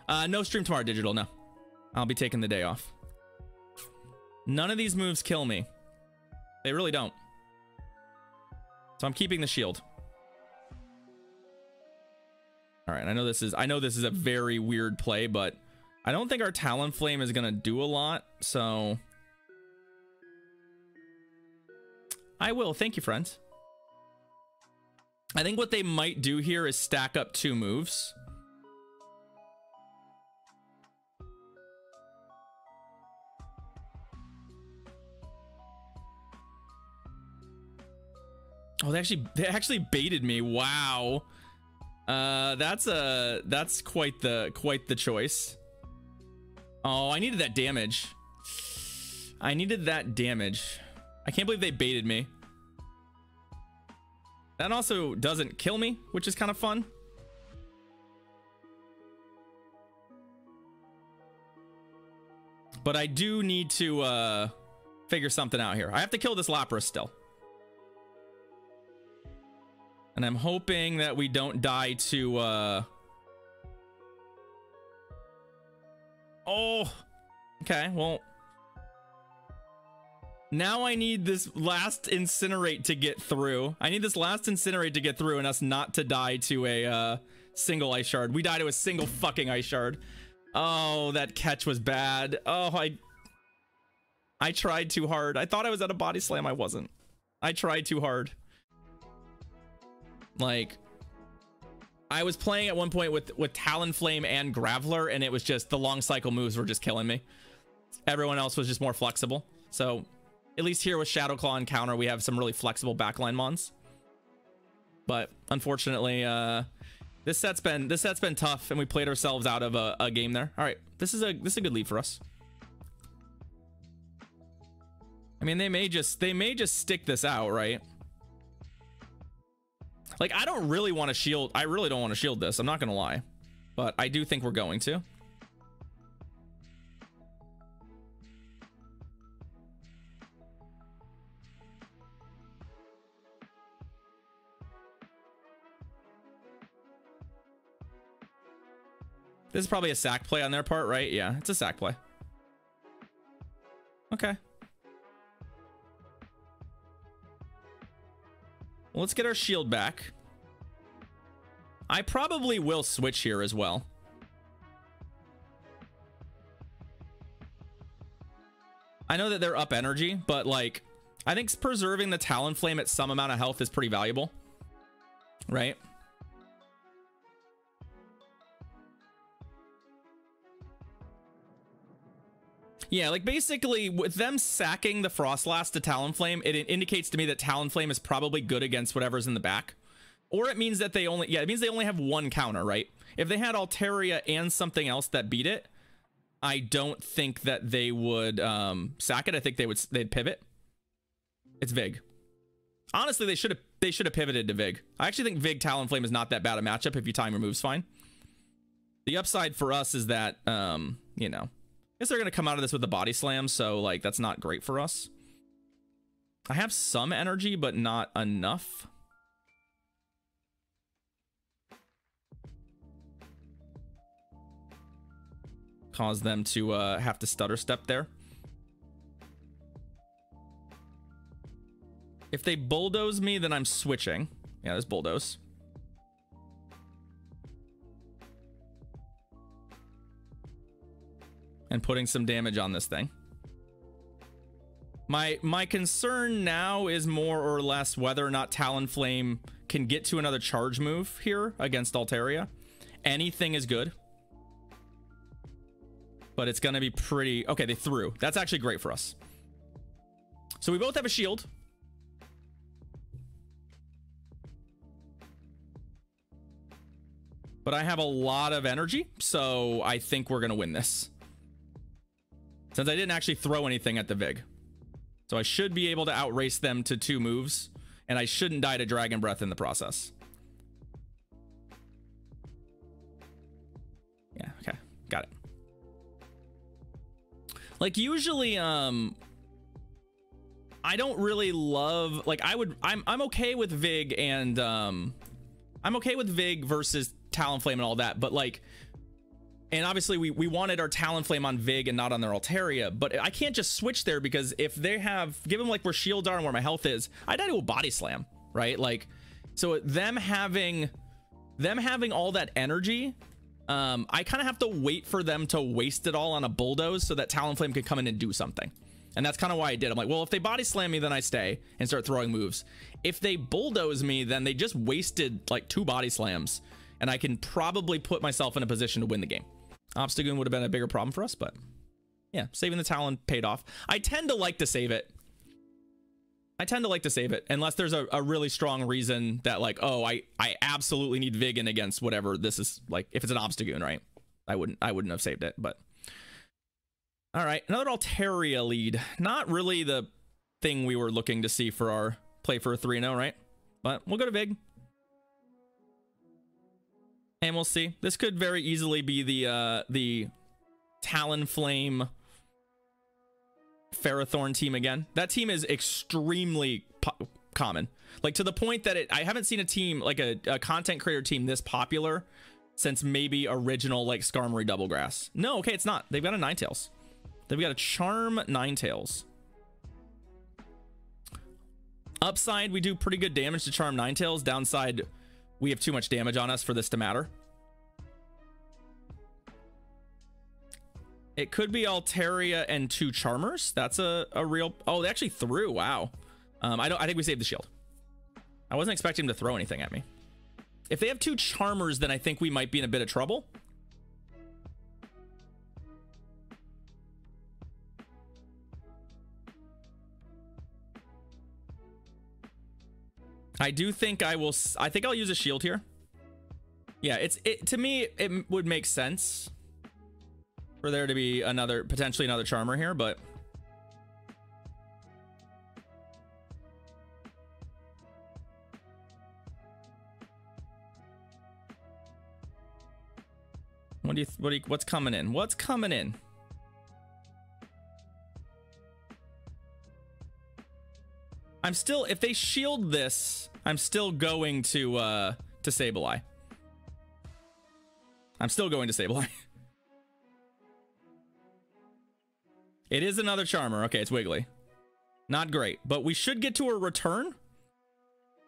No stream tomorrow, Digital, no. I'll be taking the day off. None of these moves kill me. They really don't. So I'm keeping the shield. All right, I know this is a very weird play, but I don't think our Talonflame is gonna do a lot, so I will. Thank you, friends. I think what they might do here is stack up 2 moves. Oh, they actually baited me. Wow. That's quite the choice. Oh, I needed that damage. I needed that damage. I can't believe they baited me. That also doesn't kill me, which is kind of fun. But I do need to figure something out here. I have to kill this Lapras still. And I'm hoping that we don't die to... Oh! Okay, well... Now I need this last Incinerate to get through. I need this last Incinerate to get through and us not to die to a single Ice Shard. We die to a single fucking Ice Shard. Oh, that catch was bad. Oh, I tried too hard. I thought I was at a Body Slam. I wasn't. I tried too hard. Like, I was playing at one point with Talonflame and Graveler, and it was just the long cycle moves were just killing me. Everyone else was just more flexible. So... At least here with Shadow Claw and counter, we have some really flexible backline mons. But unfortunately, this set's been tough, and we played ourselves out of a game there. All right, this is a good lead for us. I mean, they may just stick this out, right? Like, I don't really want to shield. I really don't want to shield this. I'm not gonna lie, but I do think we're going to. This is probably a sack play on their part, right? Yeah, it's a sack play. Okay. Well, let's get our shield back. I probably will switch here as well. I know that they're up energy, but like, I think preserving the Talonflame at some amount of health is pretty valuable, right? Yeah, like basically with them sacking the Frostlass to Talonflame, it indicates to me that Talonflame is probably good against whatever's in the back. Or it means that they only, yeah, it means they only have one counter, right? If they had Altaria and something else that beat it, I don't think that they would sack it. I think they'd pivot. It's Vig. Honestly, they should have pivoted to Vig. I actually think Vig Talonflame is not that bad a matchup if you time your moves fine. The upside for us is that you know, I guess they're going to come out of this with the Body Slam, so, like, that's not great for us. I have some energy, but not enough. Cause them to have to stutter step there. If they bulldoze me, then I'm switching. Yeah, there's bulldoze. And putting some damage on this thing. My concern now is more or less whether or not Talonflame can get to another charge move here against Altaria. Anything is good. But it's going to be pretty... Okay, they threw. That's actually great for us. So we both have a shield. But I have a lot of energy, so I think we're going to win this. Since I didn't actually throw anything at the Vig. So I should be able to outrace them to 2 moves. And I shouldn't die to Dragon Breath in the process. Yeah, okay. Got it. Like, usually, I don't really love... Like, I'm okay with Vig and... I'm okay with Vig versus Talonflame and all that. But, like... And obviously, we wanted our Talonflame on Vig and not on their Altaria, but I can't just switch there because if they have, given like where shields are and where my health is, I die to a Body Slam, right? Like, so them having all that energy, I kind of have to wait for them to waste it all on a bulldoze so that Talonflame can come in and do something. And that's kind of why I did. I'm like, well, if they Body Slam me, then I stay and start throwing moves. If they bulldoze me, then they just wasted like 2 Body Slams, and I can probably put myself in a position to win the game. Obstagoon would have been a bigger problem for us, but yeah, saving the Talon paid off. I tend to like to save it. Unless there's a really strong reason that like, oh, I absolutely need Vig in against whatever this is, like if it's an Obstagoon, right? I wouldn't have saved it, but all right, another Altaria lead. Not really the thing we were looking to see for our play for a 3-0, right? But we'll go to Vig. And we'll see. This could very easily be the Talonflame Ferrothorn team again. That team is extremely common, like to the point that I haven't seen a team like a content creator team this popular since maybe original like Skarmory Doublegrass. No, okay, it's not. They've got a Ninetales. They've got a Charm Ninetales. Upside, we do pretty good damage to Charm Ninetales. Downside, we have too much damage on us for this to matter. It could be Altaria and 2 Charmers. That's a real... Oh, they actually threw. Wow. I think we saved the shield. I wasn't expecting him to throw anything at me. If they have 2 Charmers, then I think we might be in a bit of trouble. I do think I think I'll use a shield here. Yeah, to me, it would make sense for there to be potentially another Charmer here, but what's coming in? What's coming in? I'm still, if they shield this, I'm still going to Sableye. I'm still going to Sableye. It is another Charmer. Okay, it's Wiggly. Not great, but we should get to a return.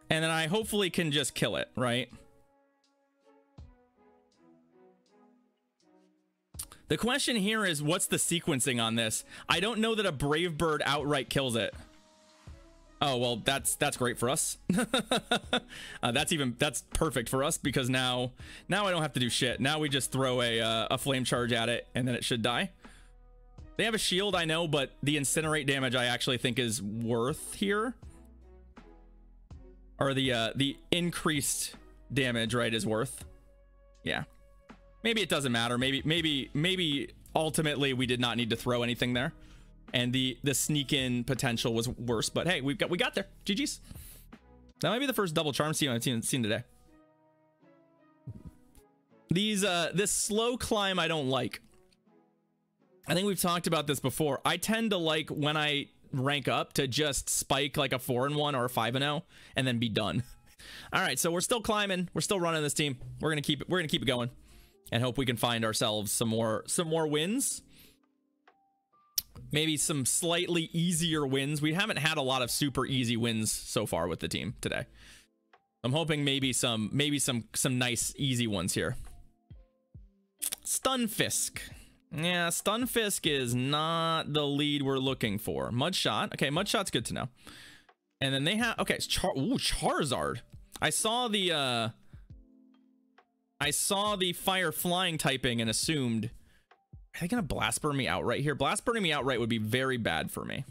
And then I hopefully can just kill it, right? The question here is, what's the sequencing on this? I don't know that a Brave Bird outright kills it. Oh, well, that's great for us. That's perfect for us, because now I don't have to do shit. Now we just throw a flame charge at it and then it should die. They have a shield, I know, but the incinerate damage I actually think is worth here. Or the increased damage, right, is worth. Yeah. Maybe it doesn't matter. Maybe ultimately we did not need to throw anything there. And the sneak in potential was worse, but hey, we got there. GG's. That might be the first double charm team I've seen today. This slow climb I don't like. I think we've talked about this before. I tend to like, when I rank up, to just spike like a 4-1 or a 5-0 and then be done. All right, so we're still climbing. We're still running this team. We're gonna keep it going and hope we can find ourselves some more wins. Maybe some slightly easier wins. We haven't had a lot of super easy wins so far with the team today. I'm hoping maybe some nice easy ones here. Stunfisk. Yeah, Stunfisk is not the lead we're looking for. Mudshot. Okay, Mudshot's good to know. And then they have, okay, it's Charizard. I saw the fire flying typing and assumed, are they gonna blast burn me outright here? Blast burning me outright would be very bad for me.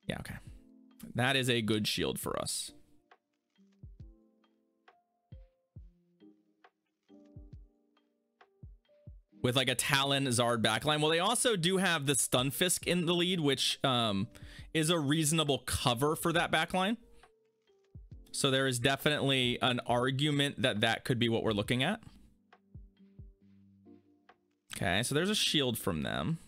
Yeah, okay. That is a good shield for us. With like a Talon Zard backline. Well, they also do have the Stunfisk in the lead, which is a reasonable cover for that backline. So there is definitely an argument that that could be what we're looking at. Okay, so there's a shield from them.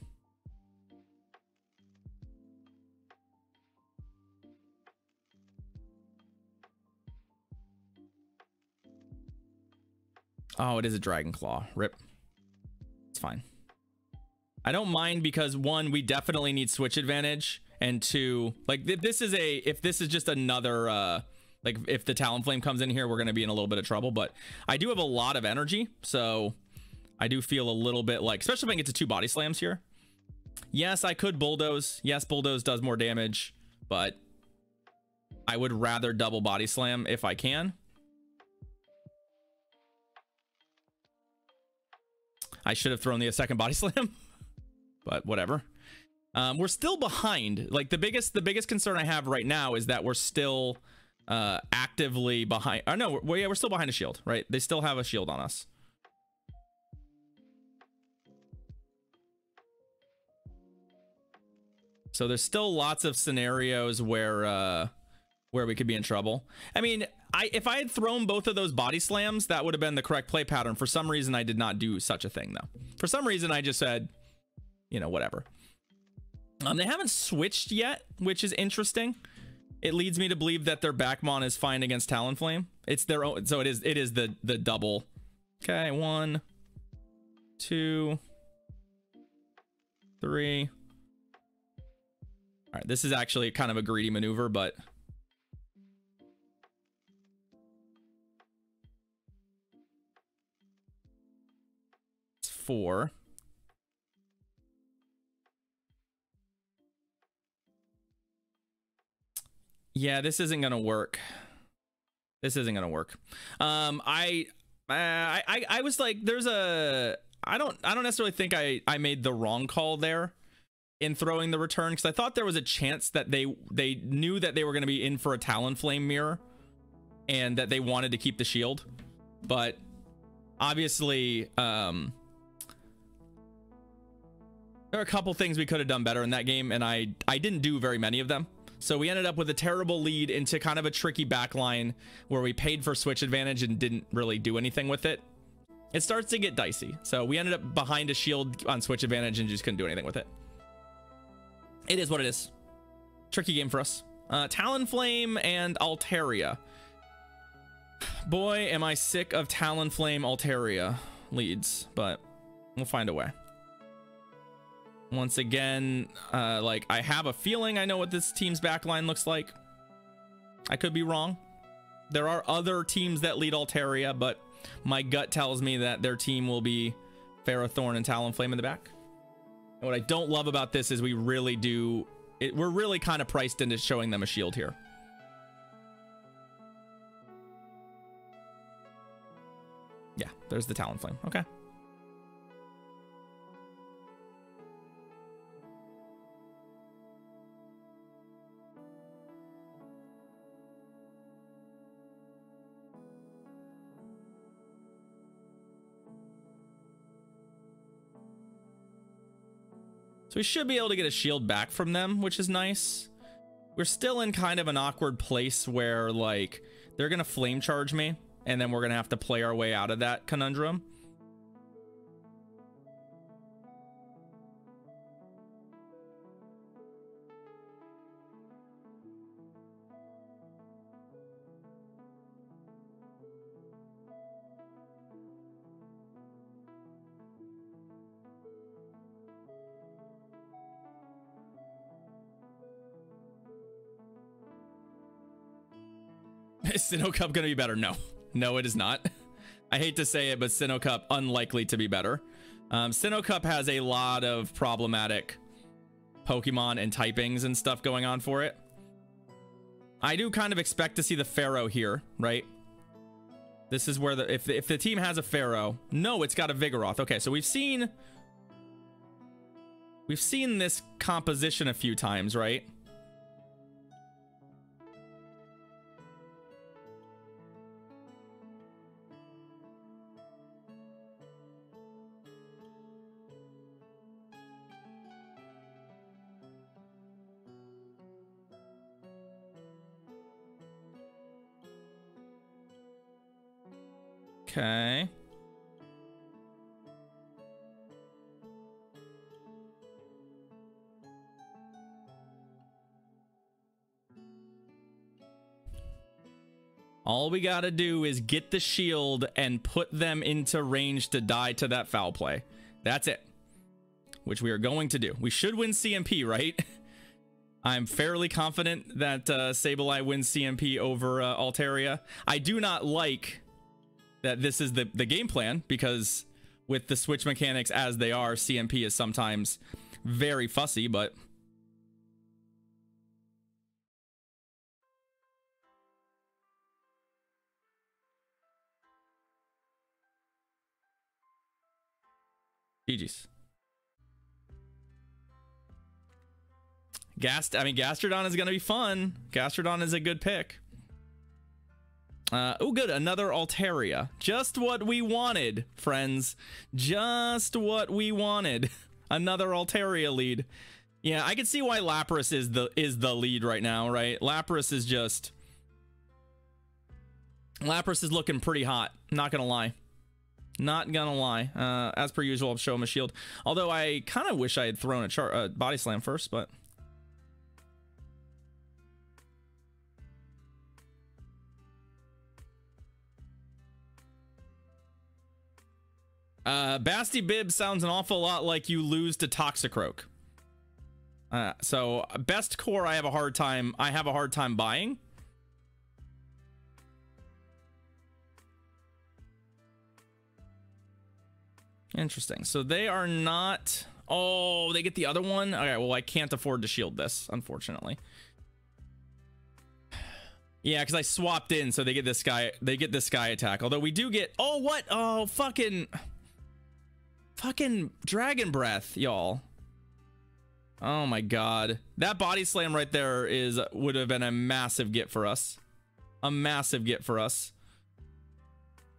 Oh, it is a Dragon Claw. Rip. It's fine. I don't mind because, one, we definitely need switch advantage, and two, like if this is just another like if the Talonflame comes in here, we're going to be in a little bit of trouble. But I do have a lot of energy, so I do feel a little bit like, especially if I get to 2 body slams here. Yes, I could bulldoze. Yes, bulldoze does more damage, but I would rather double body slam if I can. I should have thrown the second body slam, but whatever. We're still behind. Like the biggest concern I have right now is that we're still actively behind. Oh no, we're still behind a shield, right? They still have a shield on us. So there's still lots of scenarios where we could be in trouble. I mean, if I had thrown both of those body slams, that would have been the correct play pattern. For some reason, I did not do such a thing, though. For some reason, I just said, you know, whatever. They haven't switched yet, which is interesting. It leads me to believe that their backmon is fine against Talonflame. It's their own, so it is the double. Okay, 1, 2, 3. All right, this is actually kind of a greedy maneuver, but it's 4. Yeah, this isn't gonna work. This isn't gonna work. I was like, there's a, I don't necessarily think I made the wrong call there in throwing the return, because I thought there was a chance that they knew that they were going to be in for a Talonflame mirror and that they wanted to keep the shield. But obviously there are a couple things we could have done better in that game, and I didn't do very many of them. So we ended up with a terrible lead into kind of a tricky backline where we paid for switch advantage and didn't really do anything with it. It starts to get dicey. So we ended up behind a shield on switch advantage and just couldn't do anything with it. It is what it is. Tricky game for us. Talonflame and Altaria. Boy, am I sick of Talonflame Altaria leads, but we'll find a way. Once again, like, I have a feeling I know what this team's backline looks like. I could be wrong. There are other teams that lead Altaria, but my gut tells me that their team will be Ferrothorn and Talonflame in the back. And what I don't love about this is we really do it. We're really kind of priced into showing them a shield here. Yeah, there's the Talonflame. Okay. So we should be able to get a shield back from them, which is nice. We're still in kind of an awkward place where, like, they're going to flame charge me, and then we're going to have to play our way out of that conundrum. Is Sinnoh Cup gonna be better? No, it is not. I hate to say it, but Sinnoh Cup unlikely to be better. Sinnoh Cup has a lot of problematic Pokemon and typings and stuff going on for it. I do kind of expect to see the Pharaoh here, right? This is where the if the team has a Pharaoh, no, it's got a Vigoroth. Okay, so we've seen this composition a few times, right? Okay. All we gotta do is get the shield and put them into range to die to that foul play. That's it. Which we are going to do. We should win CMP, right? I'm fairly confident that Sableye wins CMP over Altaria. I do not like that this is the game plan, because with the switch mechanics as they are, CMP is sometimes very fussy, but GG's. Gastrodon is going to be fun. Gastrodon is a good pick. Oh, good. Another Altaria. Just what we wanted, friends. Just what we wanted. Another Altaria lead. Yeah, I can see why Lapras is the lead right now, right? Lapras is looking pretty hot. Not gonna lie. Not gonna lie. As per usual, I'll show him a shield. Although I kind of wish I had thrown a body slam first, but... Basti Bib sounds an awful lot like you lose to Toxicroak. So best core I have a hard time buying. Interesting. So they are not... Oh, they get the other one? Okay, well, I can't afford to shield this, unfortunately. Yeah, because I swapped in, so they get this guy. They get this guy attack. Although we do get... Oh, what? Oh, fucking Dragon Breath, y'all. Oh my god. That body slam right there would have been a massive get for us. A massive get for us.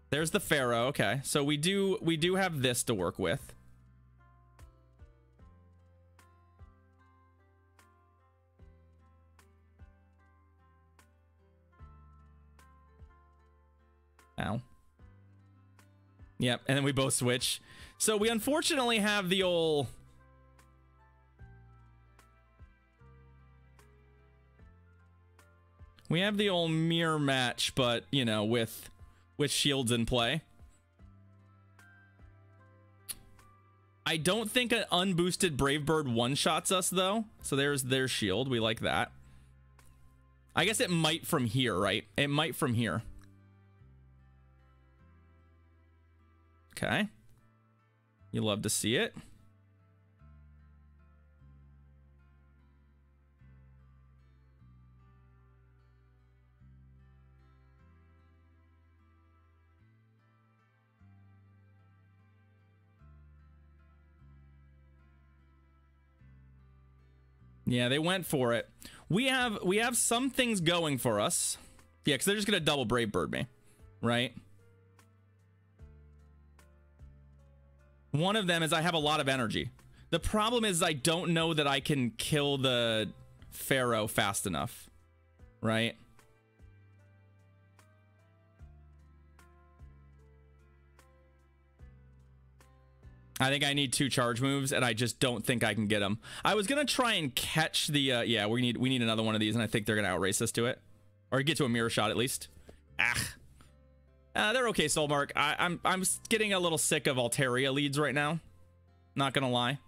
There's the Pharaoh. Okay, so we do have this to work with. Ow. Yep, and then we both switch. So we unfortunately have the old... We have the old mirror match, but, you know, with shields in play. I don't think an unboosted Brave Bird one-shots us, though. So there's their shield. We like that. I guess it might from here, right? It might from here. Okay. You love to see it. Yeah, they went for it. We have some things going for us. Yeah, because they're just gonna double Brave Bird me, right? One of them is I have a lot of energy. The problem is I don't know that I can kill the Pharaoh fast enough, right? I think I need 2 charge moves, and I just don't think I can get them. I was gonna try and catch the yeah, we need another one of these, and I think they're gonna outrace us to it, or get to a mirror shot at least. They're okay, Soulmark. I'm getting a little sick of Altaria leads right now. Not gonna lie.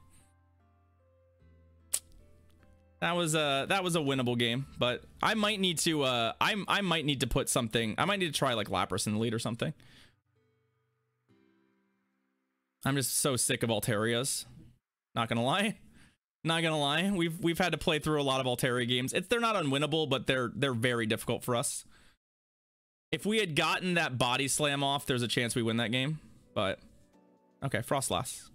That was a winnable game, but I might need to I might need to put something. I might need to try like Lapras in the lead or something. I'm just so sick of Altarias. Not gonna lie. Not gonna lie. We've had to play through a lot of Altaria games. They're not unwinnable, but they're very difficult for us. If we had gotten that body slam off, there's a chance we win that game. But okay, Frostlass.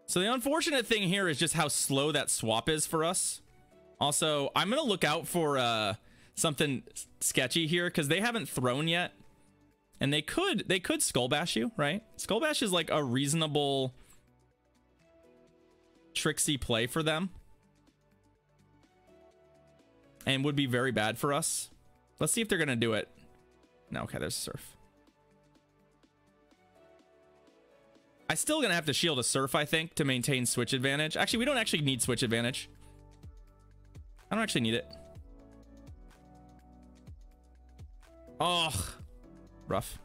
So the unfortunate thing here is just how slow that swap is for us. Also, I'm gonna look out for something sketchy here because they haven't thrown yet, and they could Skull Bash you, right? Skull Bash is like a reasonable tricksy play for them, and would be very bad for us. Let's see if they're gonna do it. No, okay, there's Surf. I'm still gonna have to shield a Surf, I think, to maintain switch advantage. Actually, we don't actually need switch advantage. I don't actually need it. Oh, rough.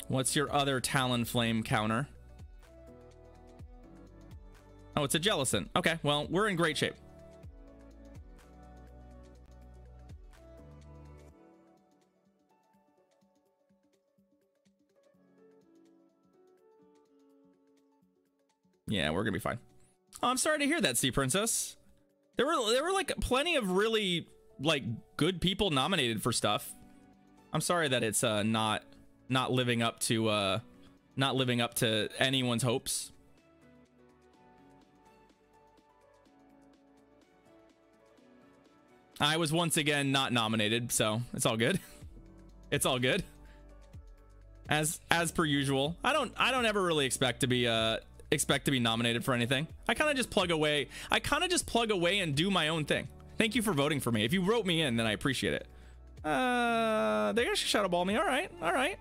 What's your other Talonflame counter? Oh, it's a Jellicent. Okay, well, we're in great shape. Yeah, we're gonna be fine. Oh, I'm sorry to hear that, Sea Princess. There were like plenty of really like good people nominated for stuff. I'm sorry that it's not living up to anyone's hopes. I was once again not nominated, so it's all good. It's all good. As per usual. I don't ever really expect to be nominated for anything. I kind of just plug away. And do my own thing. Thank you for voting for me. If you wrote me in, then I appreciate it. They actually shadow ball me. All right. All right.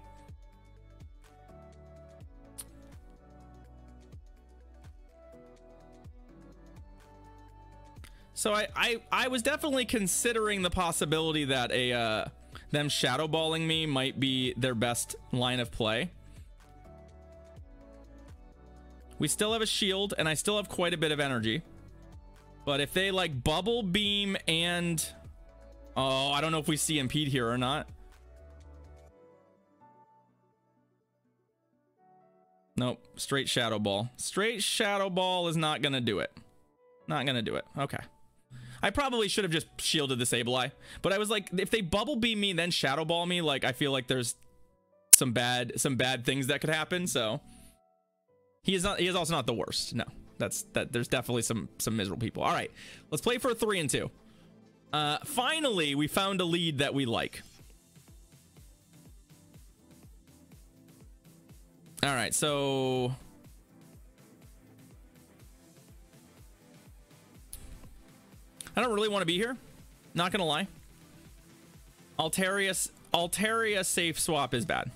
So I was definitely considering the possibility that them shadow balling me might be their best line of play. We still have a shield and I still have quite a bit of energy. But if they like bubble beam and oh, I don't know if we see impede here or not. Nope, straight shadow ball. Straight shadow ball is not gonna do it. Not gonna do it. Okay. I probably should have just shielded the Sableye, but I was like, if they bubble beam me and then shadow ball me, like I feel like there's some bad things that could happen. So he is also not the worst. No, there's definitely some miserable people. All right, let's play for a 3 and 2. Finally, we found a lead that we like. All right, so I don't really want to be here. Not gonna lie. Altaria safe swap is bad.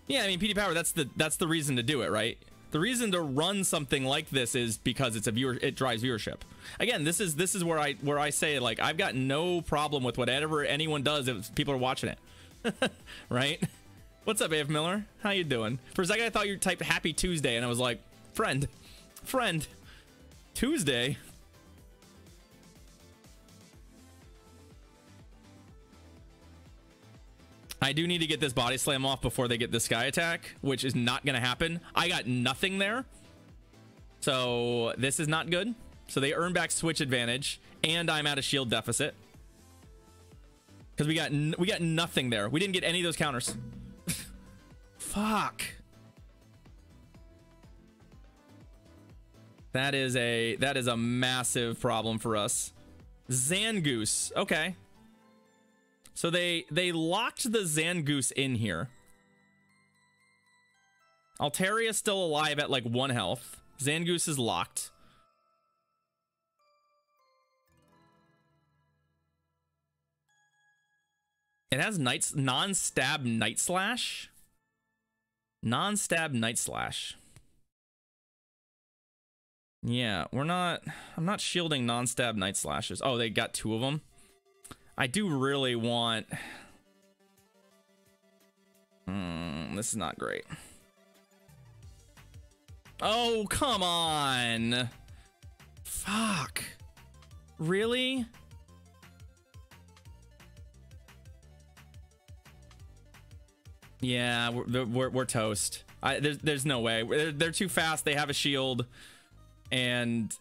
Yeah, I mean PD power. That's the reason to do it, right? The reason to run something like this is because it's it drives viewership. Again, this is where I say, like, I've got no problem with whatever anyone does if people are watching it. Right? What's up, AF Miller? How you doing? For a second I thought you typed happy Tuesday and I was like, friend Tuesday. I do need to get this body slam off before they get the sky attack, which is not going to happen. I got nothing there. So this is not good. So they earn back switch advantage and I'm at a shield deficit. Because we got nothing there. We didn't get any of those counters. Fuck. That is a massive problem for us. Zangoose. Okay. So they locked the Zangoose in here. Altaria is still alive at like 1 health. Zangoose is locked. It has non-stab Night Slash. Non-stab Night Slash. Yeah, I'm not shielding non-stab Night Slashes. Oh, they got 2 of them. I do really want... this is not great. Oh, come on. Fuck. Really? Yeah, we're toast. There's no way. They're too fast. They have a shield. And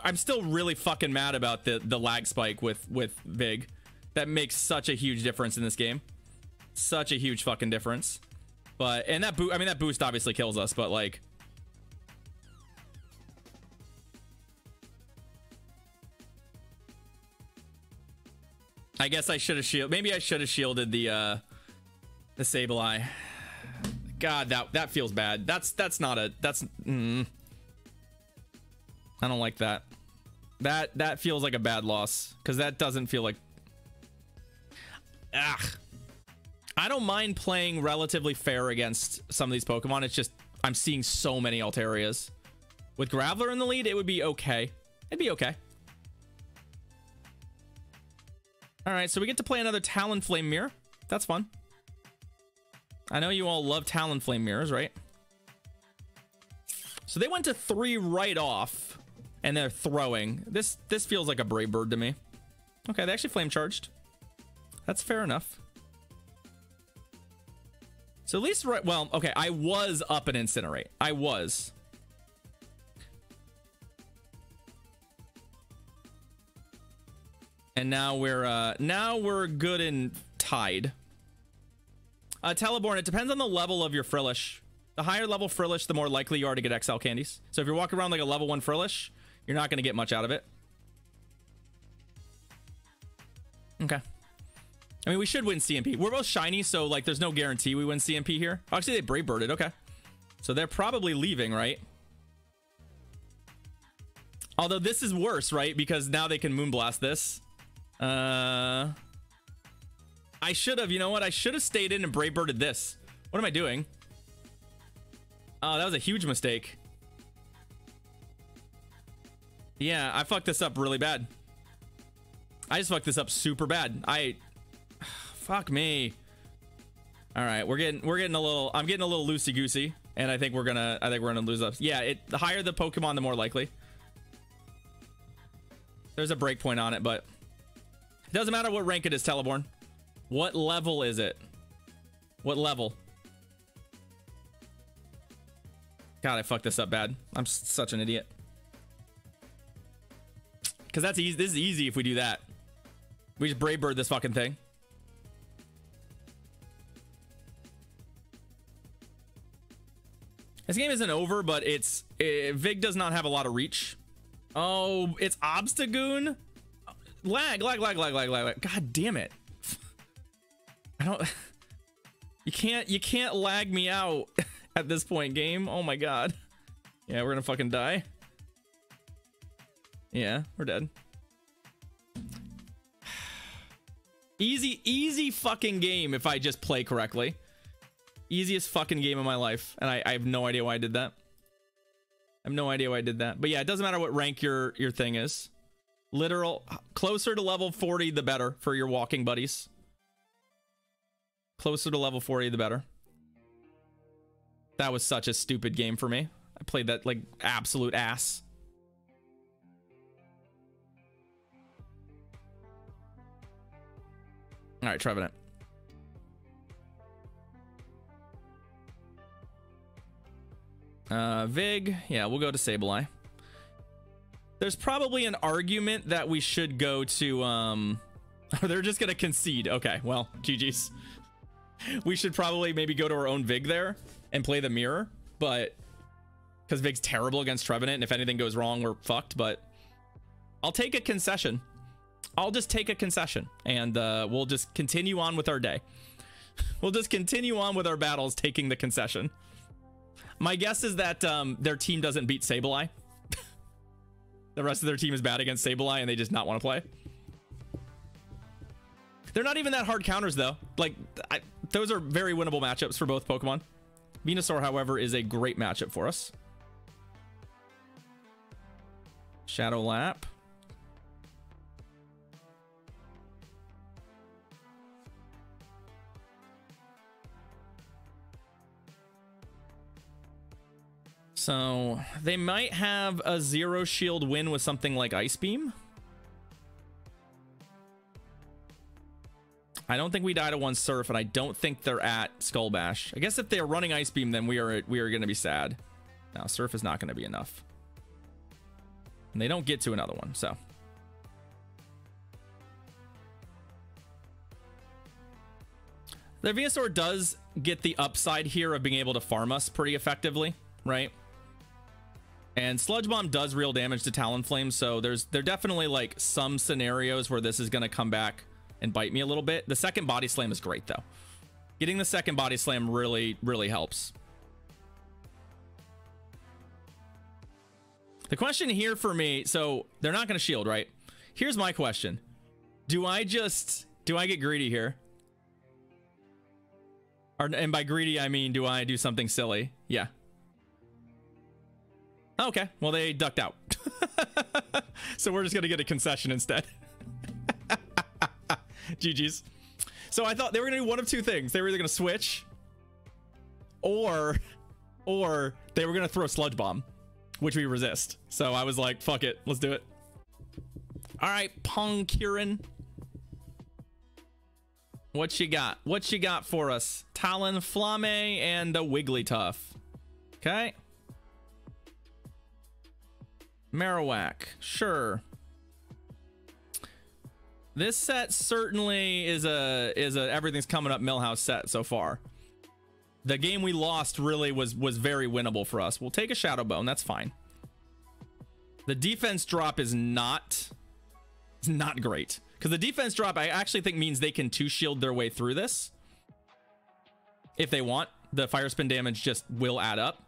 I'm still really fucking mad about the lag spike with Vig. That makes such a huge difference in this game. Such a huge fucking difference. But and that that boost obviously kills us, but like I guess I should have maybe I should have shielded the Sableye. God, that feels bad. That's not a I don't like that. That feels like a bad loss because that doesn't feel like I don't mind playing relatively fair against some of these Pokemon. It's just I'm seeing so many Altarias. With Graveler in the lead, it would be okay. It'd be okay. All right, so we get to play another Talonflame Mirror. That's fun. I know you all love Talonflame Mirrors, right? So they went to 3 right off, and they're throwing. This feels like a Brave Bird to me. Okay, they actually Flame Charged. That's fair enough. So at least right, well, okay, I was up an Incinerate. I was. And now we're good and tied. Teleborn, it depends on the level of your Frillish. The higher level Frillish, the more likely you are to get XL candies. So if you're walking around like a level 1 Frillish, you're not going to get much out of it. Okay. I mean, we should win CMP. We're both shiny, so like there's no guarantee we win CMP here. Actually, they Brave Birded. Okay. So they're probably leaving, right? Although this is worse, right? Because now they can Moonblast this. I should have, you know what? I should have stayed in and Brave Birded this. What am I doing? Oh, that was a huge mistake. Yeah, I fucked this up really bad. I just fucked this up super bad. Fuck me. All right, we're getting a little. I'm getting a little loosey goosey, and I think we're gonna lose up. Yeah, the higher the Pokemon, the more likely. There's a break point on it, but it doesn't matter what rank it is. Teleborn. What level is it? What level? God, I fucked this up bad. I'm such an idiot. Because that's easy. This is easy if we do that. We just Brave Bird this fucking thing. This game isn't over, but Vig does not have a lot of reach. Oh, it's Obstagoon? Lag. God damn it. I don't... You can't lag me out at this point, game. Oh my god. Yeah, we're gonna fucking die. Yeah, we're dead. Easy fucking game if I just play correctly. Easiest fucking game of my life. And I have no idea why I did that. I have no idea why I did that. But yeah, it doesn't matter what rank your thing is. Literal, closer to level 40, the better for your walking buddies. Closer to level 40, the better. That was such a stupid game for me. I played that like absolute ass. All right, Trevenant. Vig, yeah, we'll go to Sableye. There's probably an argument that we should go to they're just gonna concede. Okay, well, GG's. We should probably maybe go to our own Vig there and play the mirror, but because Vig's terrible against Trevenant, and if anything goes wrong, we're fucked. But I'll take a concession. I'll just take a concession, and we'll just continue on with our day. We'll just continue on with our battles, taking the concession. My guess is that their team doesn't beat Sableye. The rest of their team is bad against Sableye, and they just not want to play. They're not even that hard counters, though. Like, those are very winnable matchups for both Pokemon. Venusaur, however, is a great matchup for us. Shadow Lap. So they might have a zero shield win with something like Ice Beam. I don't think we die to one Surf, and I don't think they're at Skull Bash. I guess if they're running Ice Beam, then we are going to be sad. Now Surf is not going to be enough, and they don't get to another one. So the Venusaur does get the upside here of being able to farm us pretty effectively, right? And Sludge Bomb does real damage to Talonflame, so there definitely like some scenarios where this is going to come back and bite me a little bit. The second Body Slam is great, though. Getting the second Body Slam really helps. The question here for me, so they're not going to shield, right? Here's my question. Do I get greedy here? And by greedy, I mean, do I do something silly? Yeah. Okay, well, they ducked out. So we're just going to get a concession instead. GG's. So I thought they were going to do one of two things. They were either going to switch or they were going to throw Sludge Bomb, which we resist. So I was like, fuck it, let's do it. All right, Pongkurin. What you got? What you got for us? Talonflame and the Wigglytuff. Okay. Marowak, sure. This set certainly is a everything's coming up Millhouse set so far. The game we lost really was very winnable for us. We'll take a Shadow Bone. That's fine. The defense drop is not great. Because the defense drop, I actually think means they can 2-shield their way through this. If they want. The fire spin damage just will add up.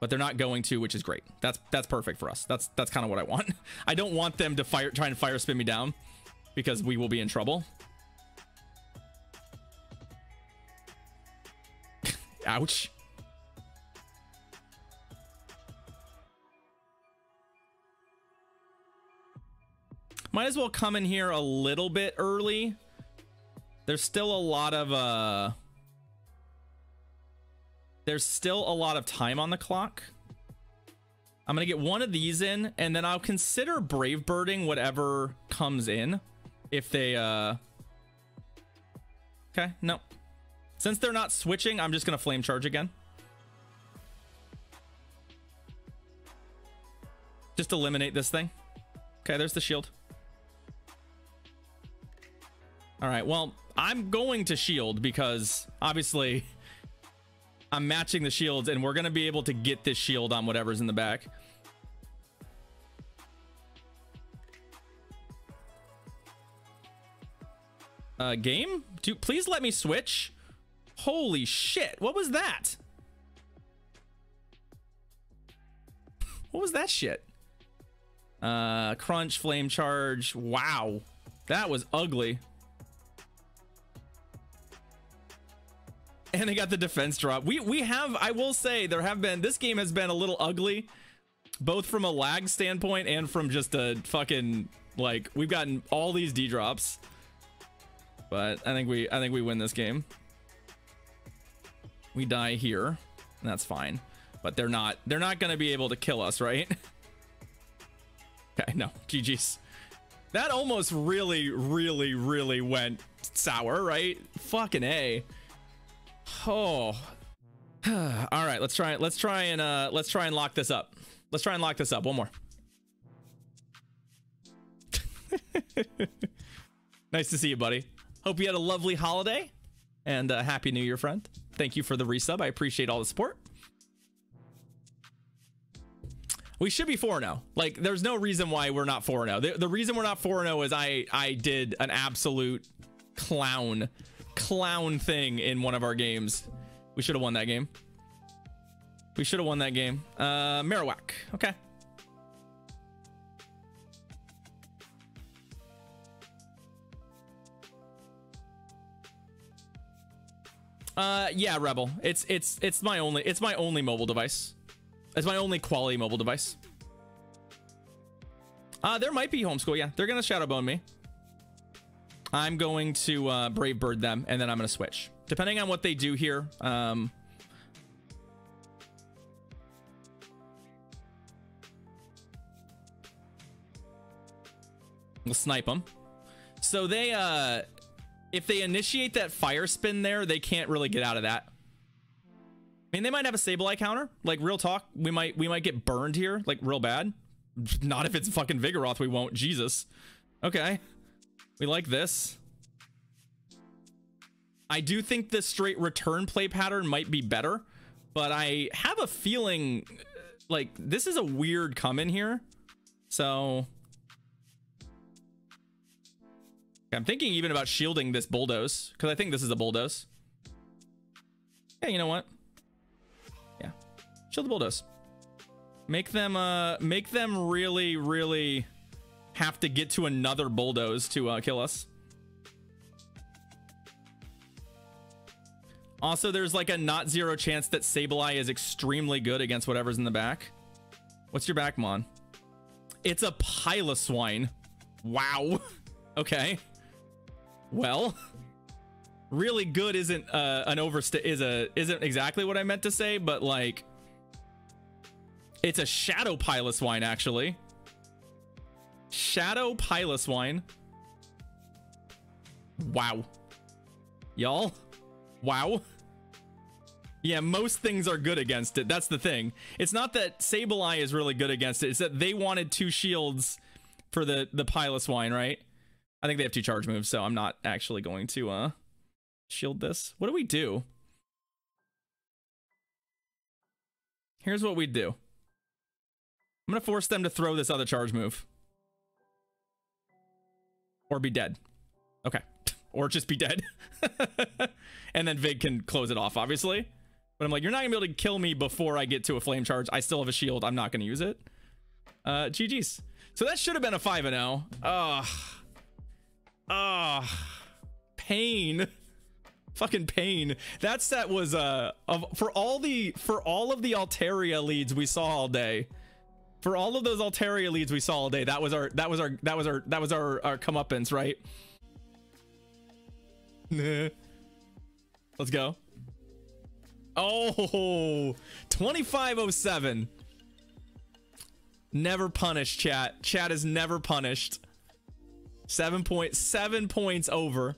But they're not going to, which is great. That's perfect for us. That's kind of what I want. I don't want them to try and fire spin me down. Because we will be in trouble. Ouch. Might as well come in here a little bit early. There's still a lot of time on the clock. I'm gonna get one of these in, and then I'll consider brave birding whatever comes in. If they okay, no. Since they're not switching, I'm just gonna flame charge again. Just eliminate this thing. Okay, there's the shield. All right, well, I'm going to shield because obviously I'm matching the shields, and we're going to be able to get this shield on whatever's in the back. Game? Dude, please let me switch. Holy shit. What was that? What was that shit? Crunch, flame charge. Wow. That was ugly. And they got the defense drop. We have, I will say, this game has been a little ugly, both from a lag standpoint and from just a fucking, like, we've gotten all these D drops. But I think we win this game. We die here, and that's fine. But they're not gonna be able to kill us, right? Okay, no, GG's. That almost really went sour, right? Fucking A. Oh. All right, let's try and lock this up. Let's try and lock this up. One more. Nice to see you, buddy. Hope you had a lovely holiday and happy new year, friend. Thank you for the resub. I appreciate all the support. We should be 4-0. Like, there's no reason why we're not 4-0. The reason we're not 4-0 is I did an absolute clown thing in one of our games. We should have won that game. We should have won that game. Marowak. Okay. Yeah, Rebel. It's my only mobile device. It's my only quality mobile device. There might be homeschool. Yeah, they're gonna shadowbone me. I'm going to brave bird them, and then I'm gonna switch depending on what they do here. We'll snipe them. So they if they initiate that fire spin there, they can't really get out of that. I mean, they might have a Sableye counter. Like, real talk, we might get burned here, like, real bad. Not if it's fucking Vigoroth, we won't. Jesus. Okay. We like this. I do think the straight return play pattern might be better, but I have a feeling like this is a weird come in here. So I'm thinking even about shielding this bulldoze, because I think this is a bulldoze. Yeah, you know what? Yeah, shield the bulldoze. Make them really have to get to another bulldoze to kill us. Also, there's like a not zero chance that Sableye is extremely good against whatever's in the back. What's your back, Mon? It's a Piloswine. Wow. Okay. Well, really good isn't isn't exactly what I meant to say, but like, it's a Shadow Piloswine actually. Shadow Piloswine. Wow. Y'all. Wow. Yeah, most things are good against it. That's the thing. It's not that Sableye is really good against it. It's that they wanted 2 shields for the Piloswine, right? I think they have 2 charge moves, so I'm not actually going to shield this. What do we do? Here's what we'd do. I'm gonna force them to throw this other charge move. Or be dead. Okay. Or just be dead. And then Vig can close it off, obviously. But I'm like, you're not gonna be able to kill me before I get to a flame charge. I still have a shield. I'm not gonna use it. GG's. So that should have been a 5-0. Pain. Fucking pain. That set was for all of the Altaria leads we saw all day. For all of those Altaria leads we saw all day, that was our comeuppance, right? Let's go. Oh, 2507. Never punished, chat. Chat is never punished. 7 points over.